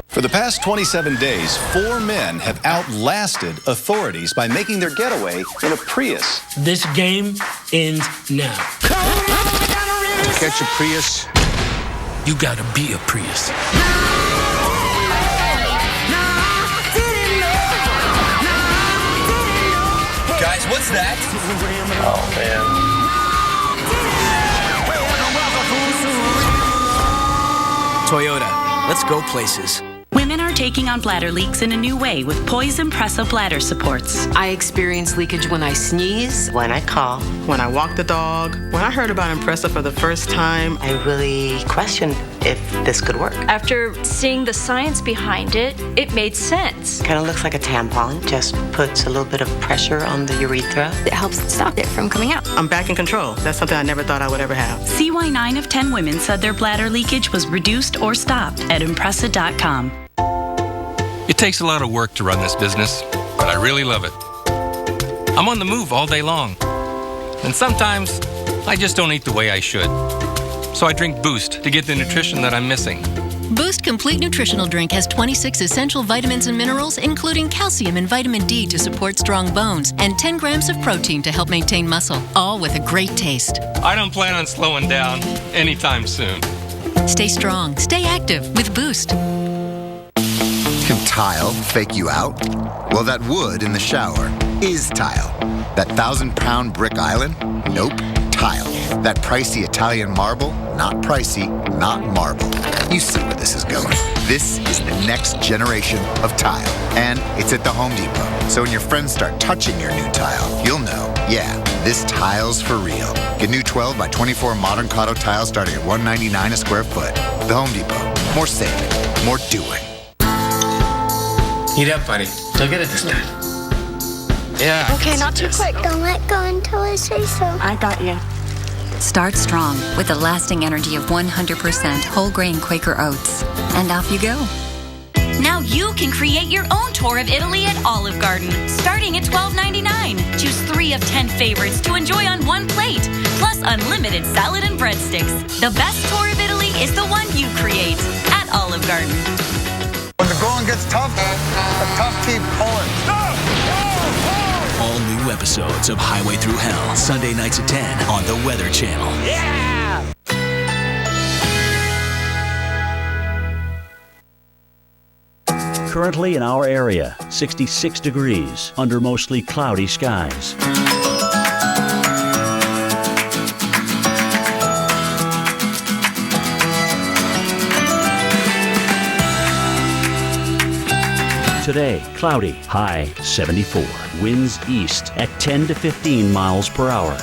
For the past 27 days, 4 men have outlasted authorities by making their getaway in a Prius. This game ends now. To catch a Prius, you gotta be a Prius. Guys, what's that? Oh, man. Toyota, let's go places. Women are taking on bladder leaks in a new way with Poise Impressa bladder supports. I experience leakage when I sneeze, When I cough, when I walk the dog. When I heard about Impressa for the first time, I really questioned if this could work. After seeing the science behind it, it made sense. Kind of looks like a tampon, just puts a little bit of pressure on the urethra. It helps stop it from coming out. I'm back in control. That's something I never thought I would ever have. See why 9 of 10 women said their bladder leakage was reduced or stopped at Impressa.com. It takes a lot of work to run this business, but I really love it. I'm on the move all day long, and sometimes I just don't eat the way I should. So I drink Boost to get the nutrition that I'm missing. Boost Complete Nutritional Drink has 26 essential vitamins and minerals, including calcium and vitamin D to support strong bones, and 10 grams of protein to help maintain muscle, all with a great taste. I don't plan on slowing down anytime soon. Stay strong, stay active with Boost. Can tile fake you out? Well, that wood in the shower is tile. That 1,000-pound brick island? Nope, tile. That pricey Italian marble? Not pricey, not marble. You see where this is going. This is the next generation of tile, and it's at the Home Depot. So when your friends start touching your new tile, you'll know, yeah, this tile's for real. Get new 12 by 24 modern Cotto tiles starting at $199 a square foot. The Home Depot. More saving, more doing. Eat up, buddy. Don't get it this time. Yeah. Okay, not too quick. Don't let go until I say so. I got you. Start strong with the lasting energy of 100% whole grain Quaker oats. And off you go. Now you can create your own tour of Italy at Olive Garden, starting at $12.99. Choose 3 of 10 favorites to enjoy on one plate, plus unlimited salad and breadsticks. The best tour of Italy is the one you create at Olive Garden. When the going gets tough, the tough keep pulling. All new episodes of Highway Through Hell, Sunday nights at 10 on the Weather Channel. Yeah! Currently in our area, 66 degrees under mostly cloudy skies. Today, cloudy, high 74. Winds east at 10 to 15 miles per hour.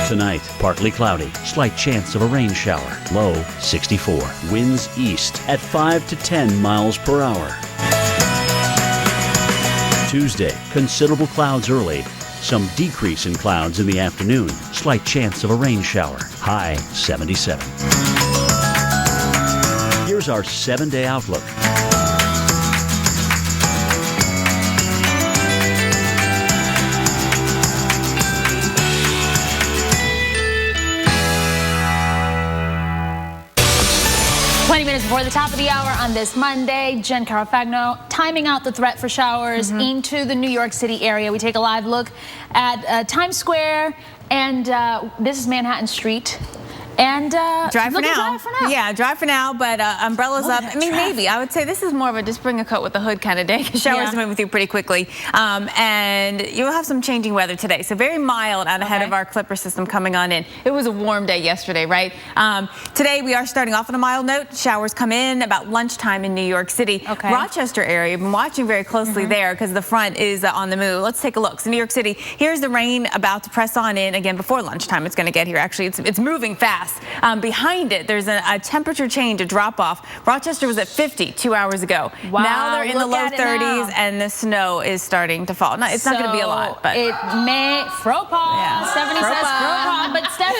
Tonight, partly cloudy, slight chance of a rain shower, low 64. Winds east at 5 to 10 miles per hour. Tuesday, considerable clouds early, some decrease in clouds in the afternoon, slight chance of a rain shower, high 77. Here's our 7-day outlook. Minutes before the top of the hour on this Monday, Jen Carafagno timing out the threat for showers into the New York City area. We take a live look at Times Square, and this is Manhattan Street. And dry for now. Yeah, dry for now, but umbrellas up. I mean, traffic. maybe. I would say this is more of a just bring a coat with a hood kind of day. Showers are moving through pretty quickly. And you'll have some changing weather today. So very mild out ahead of our Clipper system coming on in. It was a warm day yesterday, right? Today we are starting off on a mild note. Showers come in about lunchtime in New York City. Rochester area, I've been watching very closely there because the front is on the move. Let's take a look. So New York City, here's the rain about to press on in again before lunchtime. It's going to get here. Actually, it's moving fast. Behind it, there's a temperature change, a drop-off. Rochester was at 50 2 hours ago. Wow, now they're in the low 30s, now. and the snow is starting to fall. Now, it's not going to be a lot, but it may Fropa. Stephanie says Fropa, but Steph,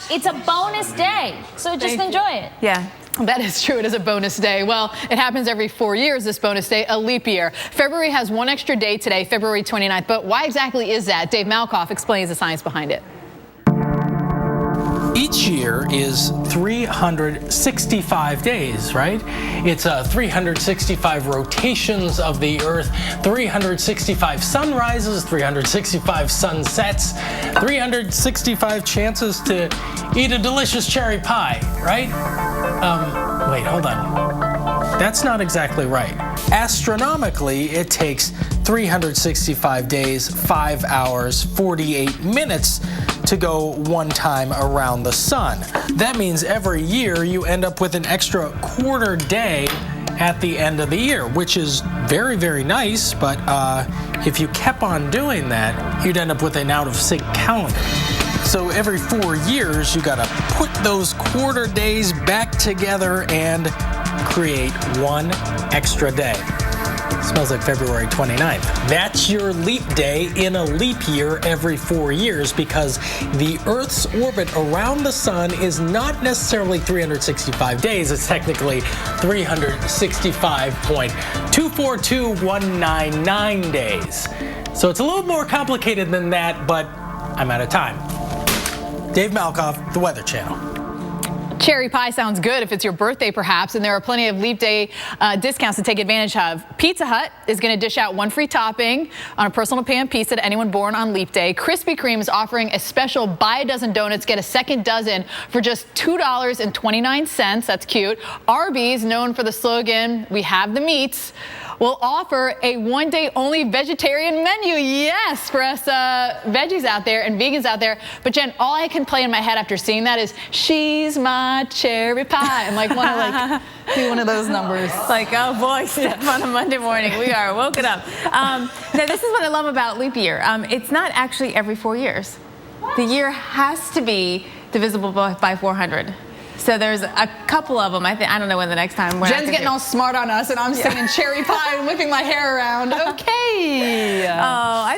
it's a bonus day, so just enjoy it. Yeah. That is true. It is a bonus day. Well, it happens every 4 years, this bonus day, a leap year. February has one extra day today, February 29th. But why exactly is that? Dave Malkoff explains the science behind it. Each year is 365 days, right? It's 365 rotations of the Earth, 365 sunrises, 365 sunsets, 365 chances to eat a delicious cherry pie, right? Wait, hold on. That's not exactly right. Astronomically, it takes 365 days, 5 hours, 48 minutes to go one time around the sun. That means every year you end up with an extra quarter day at the end of the year, which is very, very nice, but if you kept on doing that, you'd end up with an out-of-sync calendar. So every 4 years, you gotta put those quarter days back together and create one extra day. Smells like February 29th. That's your leap day in a leap year every 4 years, because the Earth's orbit around the sun is not necessarily 365 days. It's technically 365.242199 days. So it's a little more complicated than that, but I'm out of time. Dave Malkoff, The Weather Channel. Cherry pie sounds good if it's your birthday, perhaps, and there are plenty of leap day discounts to take advantage of. Pizza Hut is going to dish out one free topping on a personal pan pizza to anyone born on leap day. Krispy Kreme is offering a special buy a dozen donuts, get a second dozen for just $2.29. That's cute. Arby's, known for the slogan, "We have the meats," will offer a one-day only vegetarian menu. Yes, for us veggies out there and vegans out there. But Jen, all I can play in my head after seeing that is "She's my cherry pie." I'm like, want to do one of those numbers. Like, oh boy, Steph, on a Monday morning, we are woken up. Now, this is what I love about leap year. It's not actually every 4 years. The year has to be divisible by 400. So there's a couple of them. I don't know when the next time. Jen's getting all smart on us, and I'm saying cherry pie and whipping my hair around. Okay.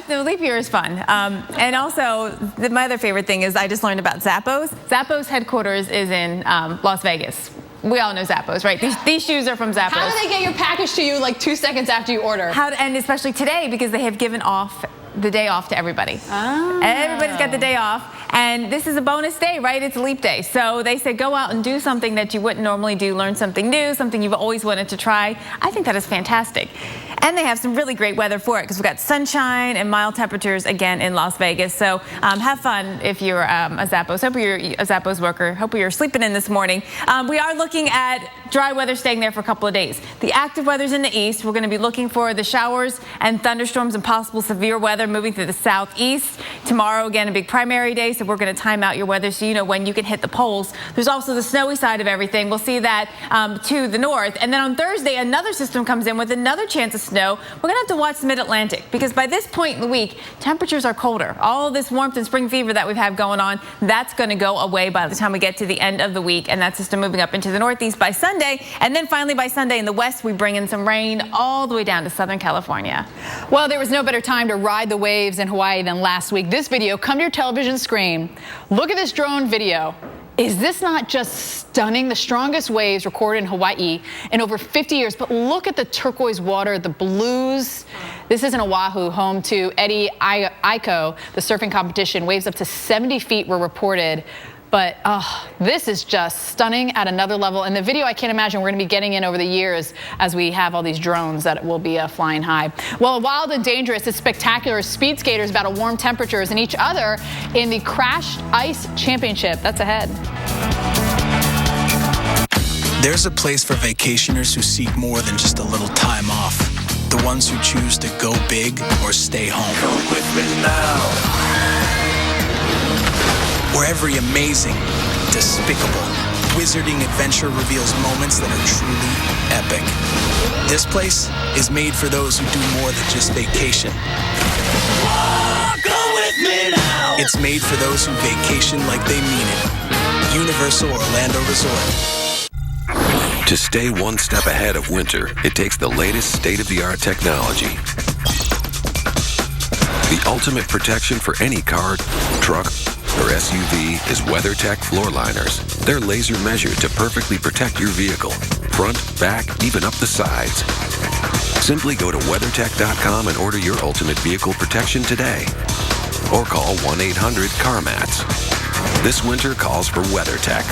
The leap year is fun. And also, my other favorite thing is I just learned about Zappos. Zappos headquarters is in Las Vegas. We all know Zappos, right? These shoes are from Zappos. How do they get your package to you like 2 seconds after you order? And especially today, because they have given off the day off to everybody. Oh. Everybody's got the day off. And this is a bonus day, right? It's a leap day. So they said go out and do something that you wouldn't normally do, learn something new, something you've always wanted to try. I think that is fantastic. And they have some really great weather for it, because we've got sunshine and mild temperatures again in Las Vegas. So have fun if you're a Zappos. Hope you're a Zappos worker. Hope you're sleeping in this morning. We are looking at dry weather staying there for a couple of days. The active weather's in the east. We're going to be looking for the showers and thunderstorms and possible severe weather moving through the southeast. Tomorrow, again, a big primary day, so we're going to time out your weather so you know when you can hit the poles. There's also the snowy side of everything. We'll see that to the north. And then on Thursday, another system comes in with another chance of snow. We're going to have to watch the mid-Atlantic because by this point in the week, temperatures are colder. All of this warmth and spring fever that we've had going on, that's going to go away by the time we get to the end of the week. And that system moving up into the northeast by Sunday. And then finally by Sunday in the west, we bring in some rain all the way down to Southern California. Well, there was no better time to ride the waves in Hawaii than last week. This video, come to your television screen. Look at this drone video. Is this not just stunning? The strongest waves recorded in Hawaii in over 50 years. But look at the turquoise water, the blues. This is in Oahu, home to Eddie Aiko. The surfing competition. Waves up to 70 feet were reported. But this is just stunning at another level. And the video, I can't imagine we're going to be getting in over the years as we have all these drones that will be flying high. Well, wild and dangerous is spectacular. Speed skaters battle warm temperatures and each other in the Crashed Ice Championship. That's ahead. There's a place for vacationers who seek more than just a little time off. The ones who choose to go big or stay home. Come with me now. Where every amazing, despicable, wizarding adventure reveals moments that are truly epic. This place is made for those who do more than just vacation. Go with me now! It's made for those who vacation like they mean it. Universal Orlando Resort. To stay one step ahead of winter, it takes the latest state-of-the-art technology. The ultimate protection for any car, truck, or SUV is WeatherTech floor liners. They're laser measured to perfectly protect your vehicle. Front, back, even up the sides. Simply go to WeatherTech.com and order your ultimate vehicle protection today. Or call 1-800-CarMats. This winter calls for WeatherTech.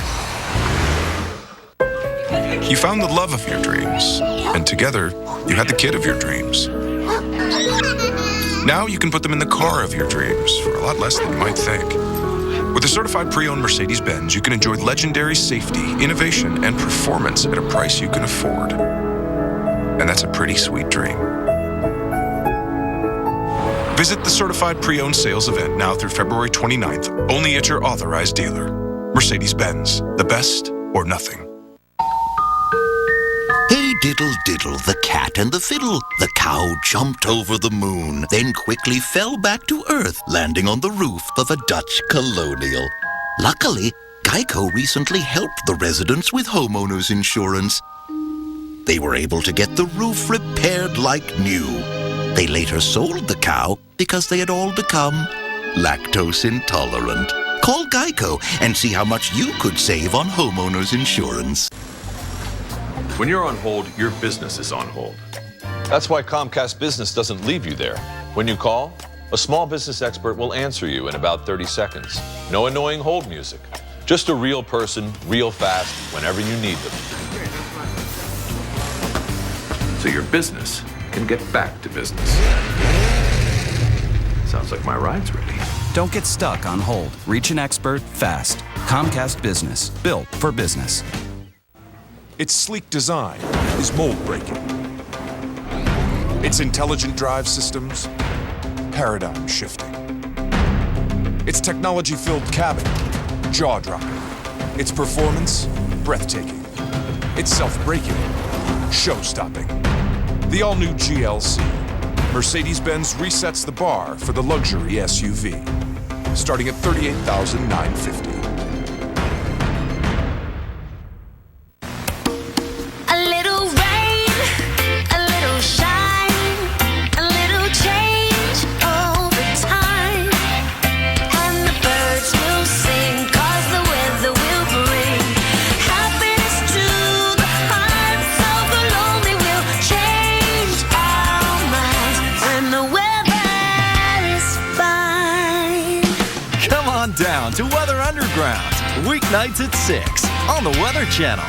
You found the love of your dreams, and together, you had the kid of your dreams. Now you can put them in the car of your dreams for a lot less than you might think. With a certified pre-owned Mercedes-Benz, you can enjoy legendary safety, innovation, and performance at a price you can afford. And that's a pretty sweet dream. Visit the certified pre-owned sales event now through February 29th, only at your authorized dealer. Mercedes-Benz, the best or nothing. Hey diddle diddle, the cat and the fiddle. The cow jumped over the moon, then quickly fell back to earth, landing on the roof of a Dutch colonial. Luckily, Geico recently helped the residents with homeowners insurance. They were able to get the roof repaired like new. They later sold the cow because they had all become lactose intolerant. Call Geico and see how much you could save on homeowners insurance. When you're on hold, your business is on hold. That's why Comcast Business doesn't leave you there. When you call, a small business expert will answer you in about 30 seconds. No annoying hold music. Just a real person, real fast, whenever you need them. So your business can get back to business. Sounds like my ride's ready. Don't get stuck on hold. Reach an expert fast. Comcast Business, built for business. Its sleek design is mold-breaking. Its intelligent drive systems, paradigm-shifting. Its technology-filled cabin, jaw-dropping. Its performance, breathtaking. Its self-braking, show-stopping. The all-new GLC. Mercedes-Benz resets the bar for the luxury SUV, starting at $38,950. Down to Weather Underground, weeknights at 6 on the Weather Channel.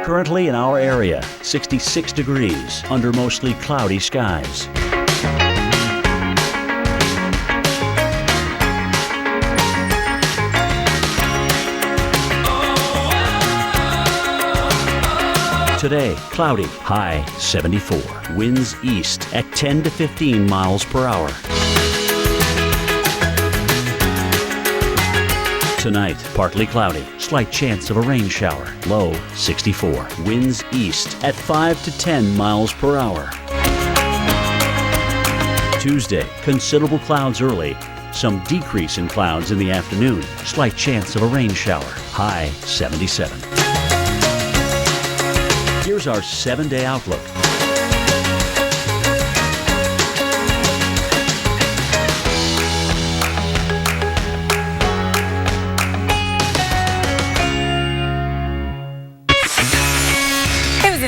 Currently in our area, 66 degrees under mostly cloudy skies. today, cloudy, high 74. Winds east at 10 to 15 miles per hour. Tonight, partly cloudy, slight chance of a rain shower, low 64. Winds east at 5 to 10 miles per hour. Tuesday, considerable clouds early, some decrease in clouds in the afternoon, slight chance of a rain shower, high 77. Here's our 7-day outlook.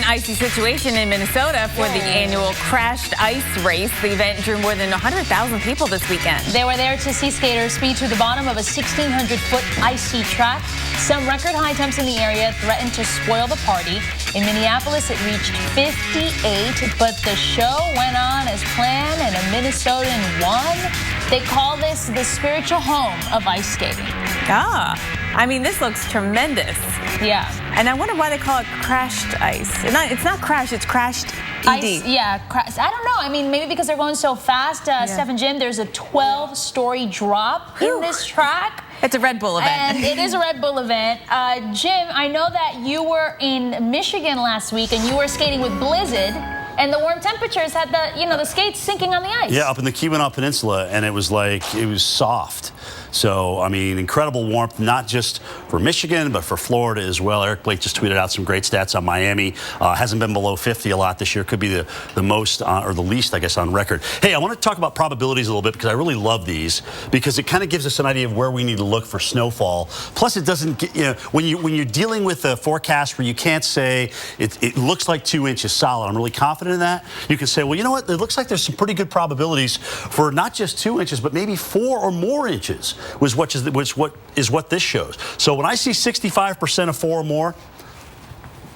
Icy situation in Minnesota for the annual Crashed Ice Race. The event drew more than 100,000 people this weekend. They were there to see skaters speed to the bottom of a 1,600-foot icy track. Some record high temps in the area threatened to spoil the party. In Minneapolis, it reached 58, but the show went on as planned and a Minnesotan won. They call this the spiritual home of ice skating. I mean, this looks tremendous. Yeah. And I wonder why they call it crashed ice. It's not crashed, it's crashed ED. Ice, yeah, I don't know. I mean, maybe because they're going so fast. Steph and Jim, there's a 12-story drop in this track. It's a Red Bull event. And it is a Red Bull event. Jim, I know that you were in Michigan last week and you were skating with Blizzard. And the warm temperatures had the skates sinking on the ice. Yeah, up in the Keweenaw Peninsula, and it was soft. So, I mean, incredible warmth, not just for Michigan, but for Florida as well. Eric Blake just tweeted out some great stats on Miami. Hasn't been below 50 a lot this year. Could be the most, or the least, I guess, on record. Hey, I want to talk about probabilities a little bit because I really love these because it kind of gives us an idea of where we need to look for snowfall. Plus, it doesn't get, when you're dealing with a forecast where you can't say it looks like 2 inches solid. I'm really confident in that. You can say, well, you know what? It looks like there's some pretty good probabilities for not just 2 inches, but maybe 4 or more inches. What this shows. So when I see 65% of 4 or more,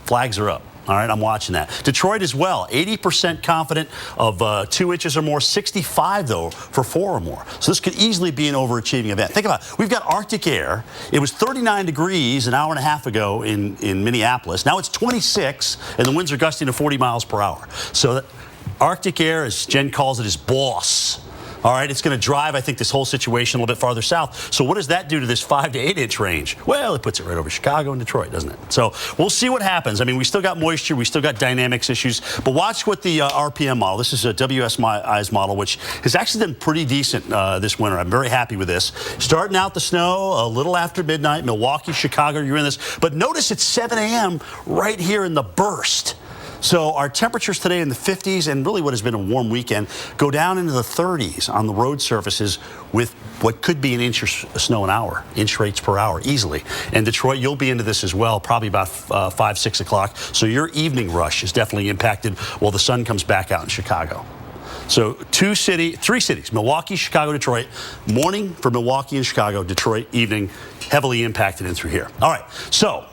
flags are up. All right, I'm watching that. Detroit as well, 80% confident of 2 inches or more, 65 though for 4 or more. So this could easily be an overachieving event. Think about it. We've got Arctic air. It was 39 degrees an hour and a half ago in Minneapolis. Now it's 26, and the winds are gusting to 40 miles per hour. So that Arctic air, as Jen calls it, is boss. All right, it's going to drive, I think, this whole situation a little bit farther south. So what does that do to this 5 to 8 inch range? Well, it puts it right over Chicago and Detroit, doesn't it? So we'll see what happens. I mean, we still got moisture. We still got dynamics issues. But watch what the RPM model, this is a WSI's model, which has actually been pretty decent this winter. I'm very happy with this. Starting out the snow a little after midnight, Milwaukee, Chicago, you're in this. But notice it's 7 a.m. right here in the burst. So our temperatures today in the 50s and really what has been a warm weekend go down into the 30s on the road surfaces with what could be an inch of snow an hour, inch rates per hour easily. And Detroit, you'll be into this as well, probably about 5, 6 o'clock. So your evening rush is definitely impacted while the sun comes back out in Chicago. So 3 cities, Milwaukee, Chicago, Detroit. Morning for Milwaukee and Chicago, Detroit, evening heavily impacted in through here. All right, so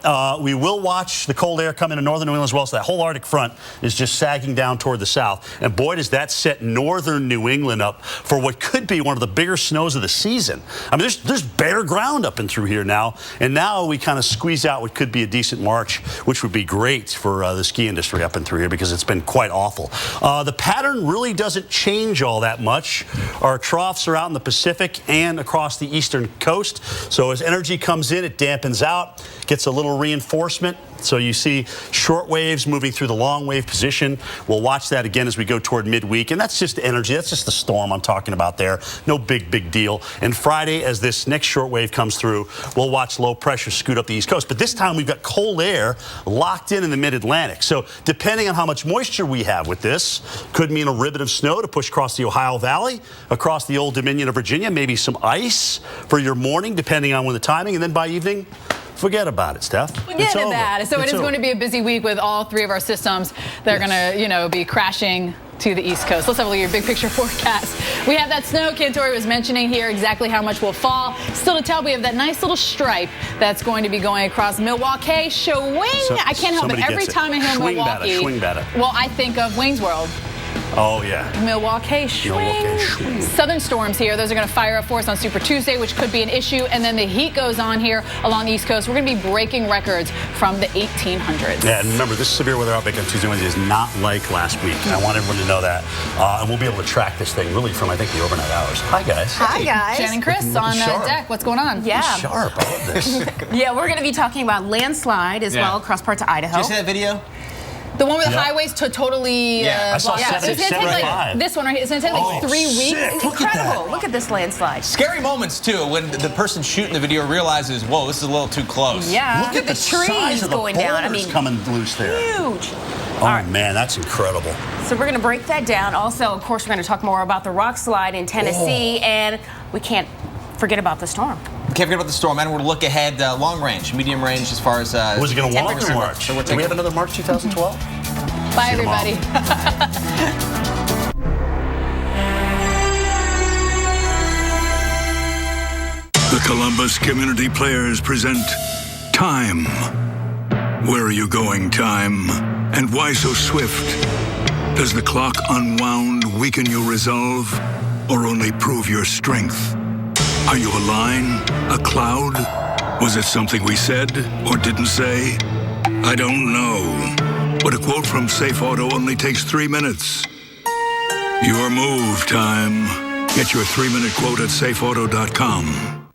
we will watch the cold air come into northern New England as well. So that whole Arctic front is just sagging down toward the south. And boy, does that set northern New England up for what could be one of the bigger snows of the season. I mean, there's bare ground up and through here now. And now we kind of squeeze out what could be a decent March, which would be great for the ski industry up and through here because it's been quite awful. The pattern really doesn't change all that much. Our troughs are out in the Pacific and across the eastern coast. So as energy comes in, it dampens out, gets a little reinforcement. So you see short waves moving through the long wave position. We'll watch that again as we go toward midweek. And that's just energy. That's just the storm I'm talking about there. No big deal. And Friday, as this next short wave comes through, we'll watch low pressure scoot up the East Coast. But this time we've got cold air locked in the mid-Atlantic. So depending on how much moisture we have with this, could mean a ribbon of snow to push across the Ohio Valley, across the Old Dominion of Virginia, maybe some ice for your morning, depending on when the timing. And then by evening, forget about it, Steph. Forget about it. So it is going to be a busy week with all 3 of our systems that are going to, be crashing to the East Coast. Let's have a look at your big picture forecast. We have that snow Cantori was mentioning here, exactly how much will fall. Still to tell, we have that nice little stripe that's going to be going across Milwaukee. Showing. I can't help it. Every time I hear Milwaukee, well, I think of Wayne's World. Oh, yeah. Milwaukee, swing. Southern storms here. Those are going to fire up for us on Super Tuesday, which could be an issue. And then the heat goes on here along the East Coast. We're going to be breaking records from the 1800s. Yeah, and remember, this severe weather outbreak on Tuesday and Wednesday is not like last week. I want everyone to know that. And we'll be able to track this thing really from, I think, the overnight hours. Hi, guys. Hi, guys. Jen and Chris on deck. What's going on? Yeah. Sharp. I love this. Yeah, we're going to be talking about landslide as well across parts of Idaho. Did you see that video? The one where the highways to totally. I saw 75. It's going to take like this one right here. It's going to take like 3 weeks. It's incredible. Look at this landslide. Scary moments too when the person shooting the video realizes, whoa, this is a little too close. Yeah. Look at the trees going down. I mean, coming loose there. Huge. Oh, man, that's incredible. So we're going to break that down. Also, of course, we're going to talk more about the rock slide in Tennessee, and we can't forget about the storm. Can't forget about the storm, and we'll look ahead long range, medium range as far as. Was it going to walk or march? So Do we have another March 2012? Bye, everybody. The Columbus Community Players present Time. Where are you going, Time? And why so swift? Does the clock unwound weaken your resolve, or only prove your strength? Are you a line? A cloud? Was it something we said or didn't say? I don't know. But a quote from Safe Auto only takes 3 minutes. Your move, Time. Get your 3-minute quote at safeauto.com.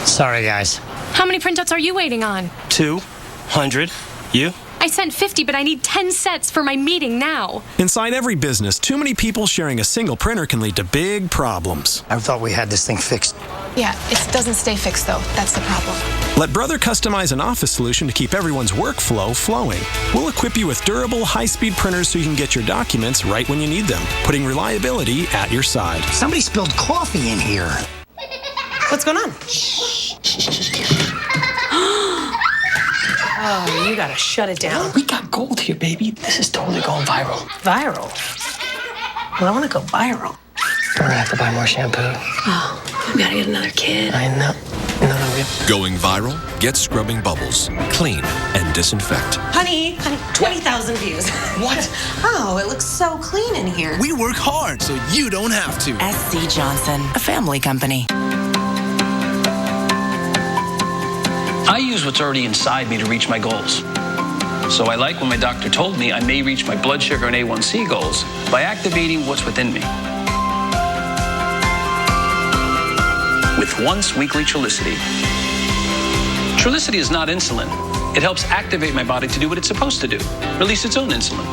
Sorry, guys. How many printouts are you waiting on? 200. You? I sent 50, but I need 10 sets for my meeting now. Inside every business, too many people sharing a single printer can lead to big problems. I thought we had this thing fixed. Yeah, it doesn't stay fixed, though. That's the problem. Let Brother customize an office solution to keep everyone's workflow flowing. We'll equip you with durable, high-speed printers so you can get your documents right when you need them, putting reliability at your side. Somebody spilled coffee in here. What's going on? Oh, you gotta shut it down. We got gold here, baby. This is totally going viral. Viral? Well, I wanna go viral. We're gonna have to buy more shampoo. Oh, we gotta get another kid. I know. Going viral? Get Scrubbing Bubbles. Clean and disinfect. Honey, 20,000 views. What? Oh, it looks so clean in here. We work hard so you don't have to. SC Johnson, a family company. I use what's already inside me to reach my goals. So I like when my doctor told me I may reach my blood sugar and A1C goals by activating what's within me. With once weekly Trulicity. Trulicity is not insulin. It helps activate my body to do what it's supposed to do, release its own insulin.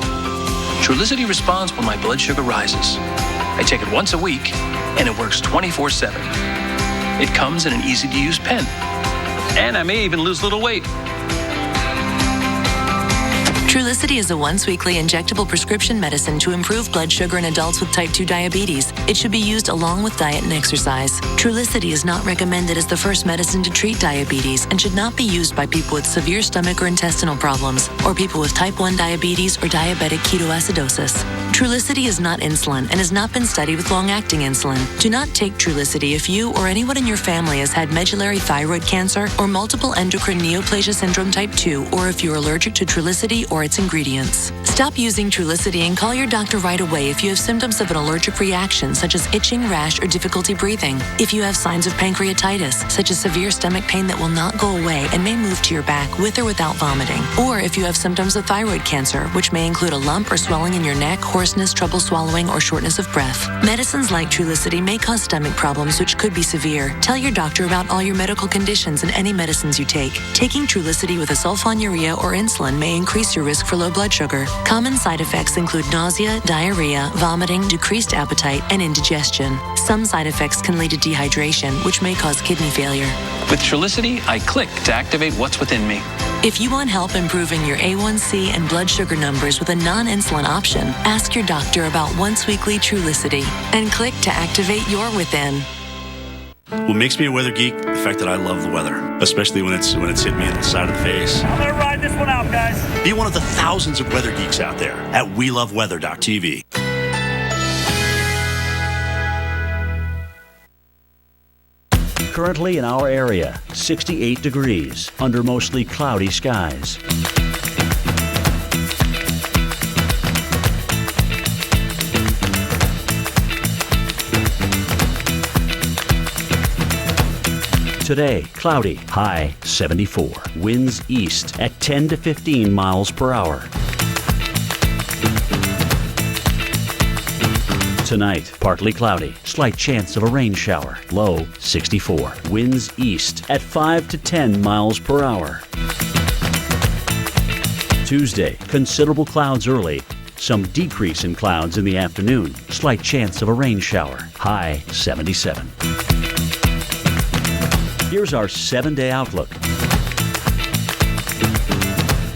Trulicity responds when my blood sugar rises. I take it once a week, and it works 24/7. It comes in an easy-to-use pen. And I may even lose a little weight. Trulicity is a once-weekly injectable prescription medicine to improve blood sugar in adults with type 2 diabetes. It should be used along with diet and exercise. Trulicity is not recommended as the first medicine to treat diabetes and should not be used by people with severe stomach or intestinal problems, or people with type 1 diabetes or diabetic ketoacidosis. Trulicity is not insulin and has not been studied with long-acting insulin. Do not take Trulicity if you or anyone in your family has had medullary thyroid cancer or multiple endocrine neoplasia syndrome type 2, or if you're allergic to Trulicity or its ingredients. Stop using Trulicity and call your doctor right away if you have symptoms of an allergic reaction, such as itching, rash, or difficulty breathing. If you have signs of pancreatitis, such as severe stomach pain that will not go away and may move to your back with or without vomiting. Or if you have symptoms of thyroid cancer, which may include a lump or swelling in your neck, hoarseness, trouble swallowing, or shortness of breath. Medicines like Trulicity may cause stomach problems, which could be severe. Tell your doctor about all your medical conditions and any medicines you take. Taking Trulicity with a sulfonylurea or insulin may increase your risk for low blood sugar. Common side effects include nausea, diarrhea, vomiting, decreased appetite, and indigestion. Some side effects can lead to dehydration, which may cause kidney failure. With Trulicity, I click to activate what's within me. If you want help improving your A1C and blood sugar numbers with a non-insulin option, ask your doctor about once weekly Trulicity and click to activate your within. What makes me a weather geek, the fact that I love the weather, especially when it's hitting me in the side of the face. I'm gonna ride this one out, guys. Be one of the thousands of weather geeks out there at WeLoveWeather.tv. Currently in our area, 68 degrees under mostly cloudy skies. Today, cloudy, high 74. Winds east at 10 to 15 miles per hour. Tonight, partly cloudy, slight chance of a rain shower, low 64. Winds east at 5 to 10 miles per hour. Tuesday, considerable clouds early, some decrease in clouds in the afternoon, slight chance of a rain shower, high 77. Here's our 7-day outlook.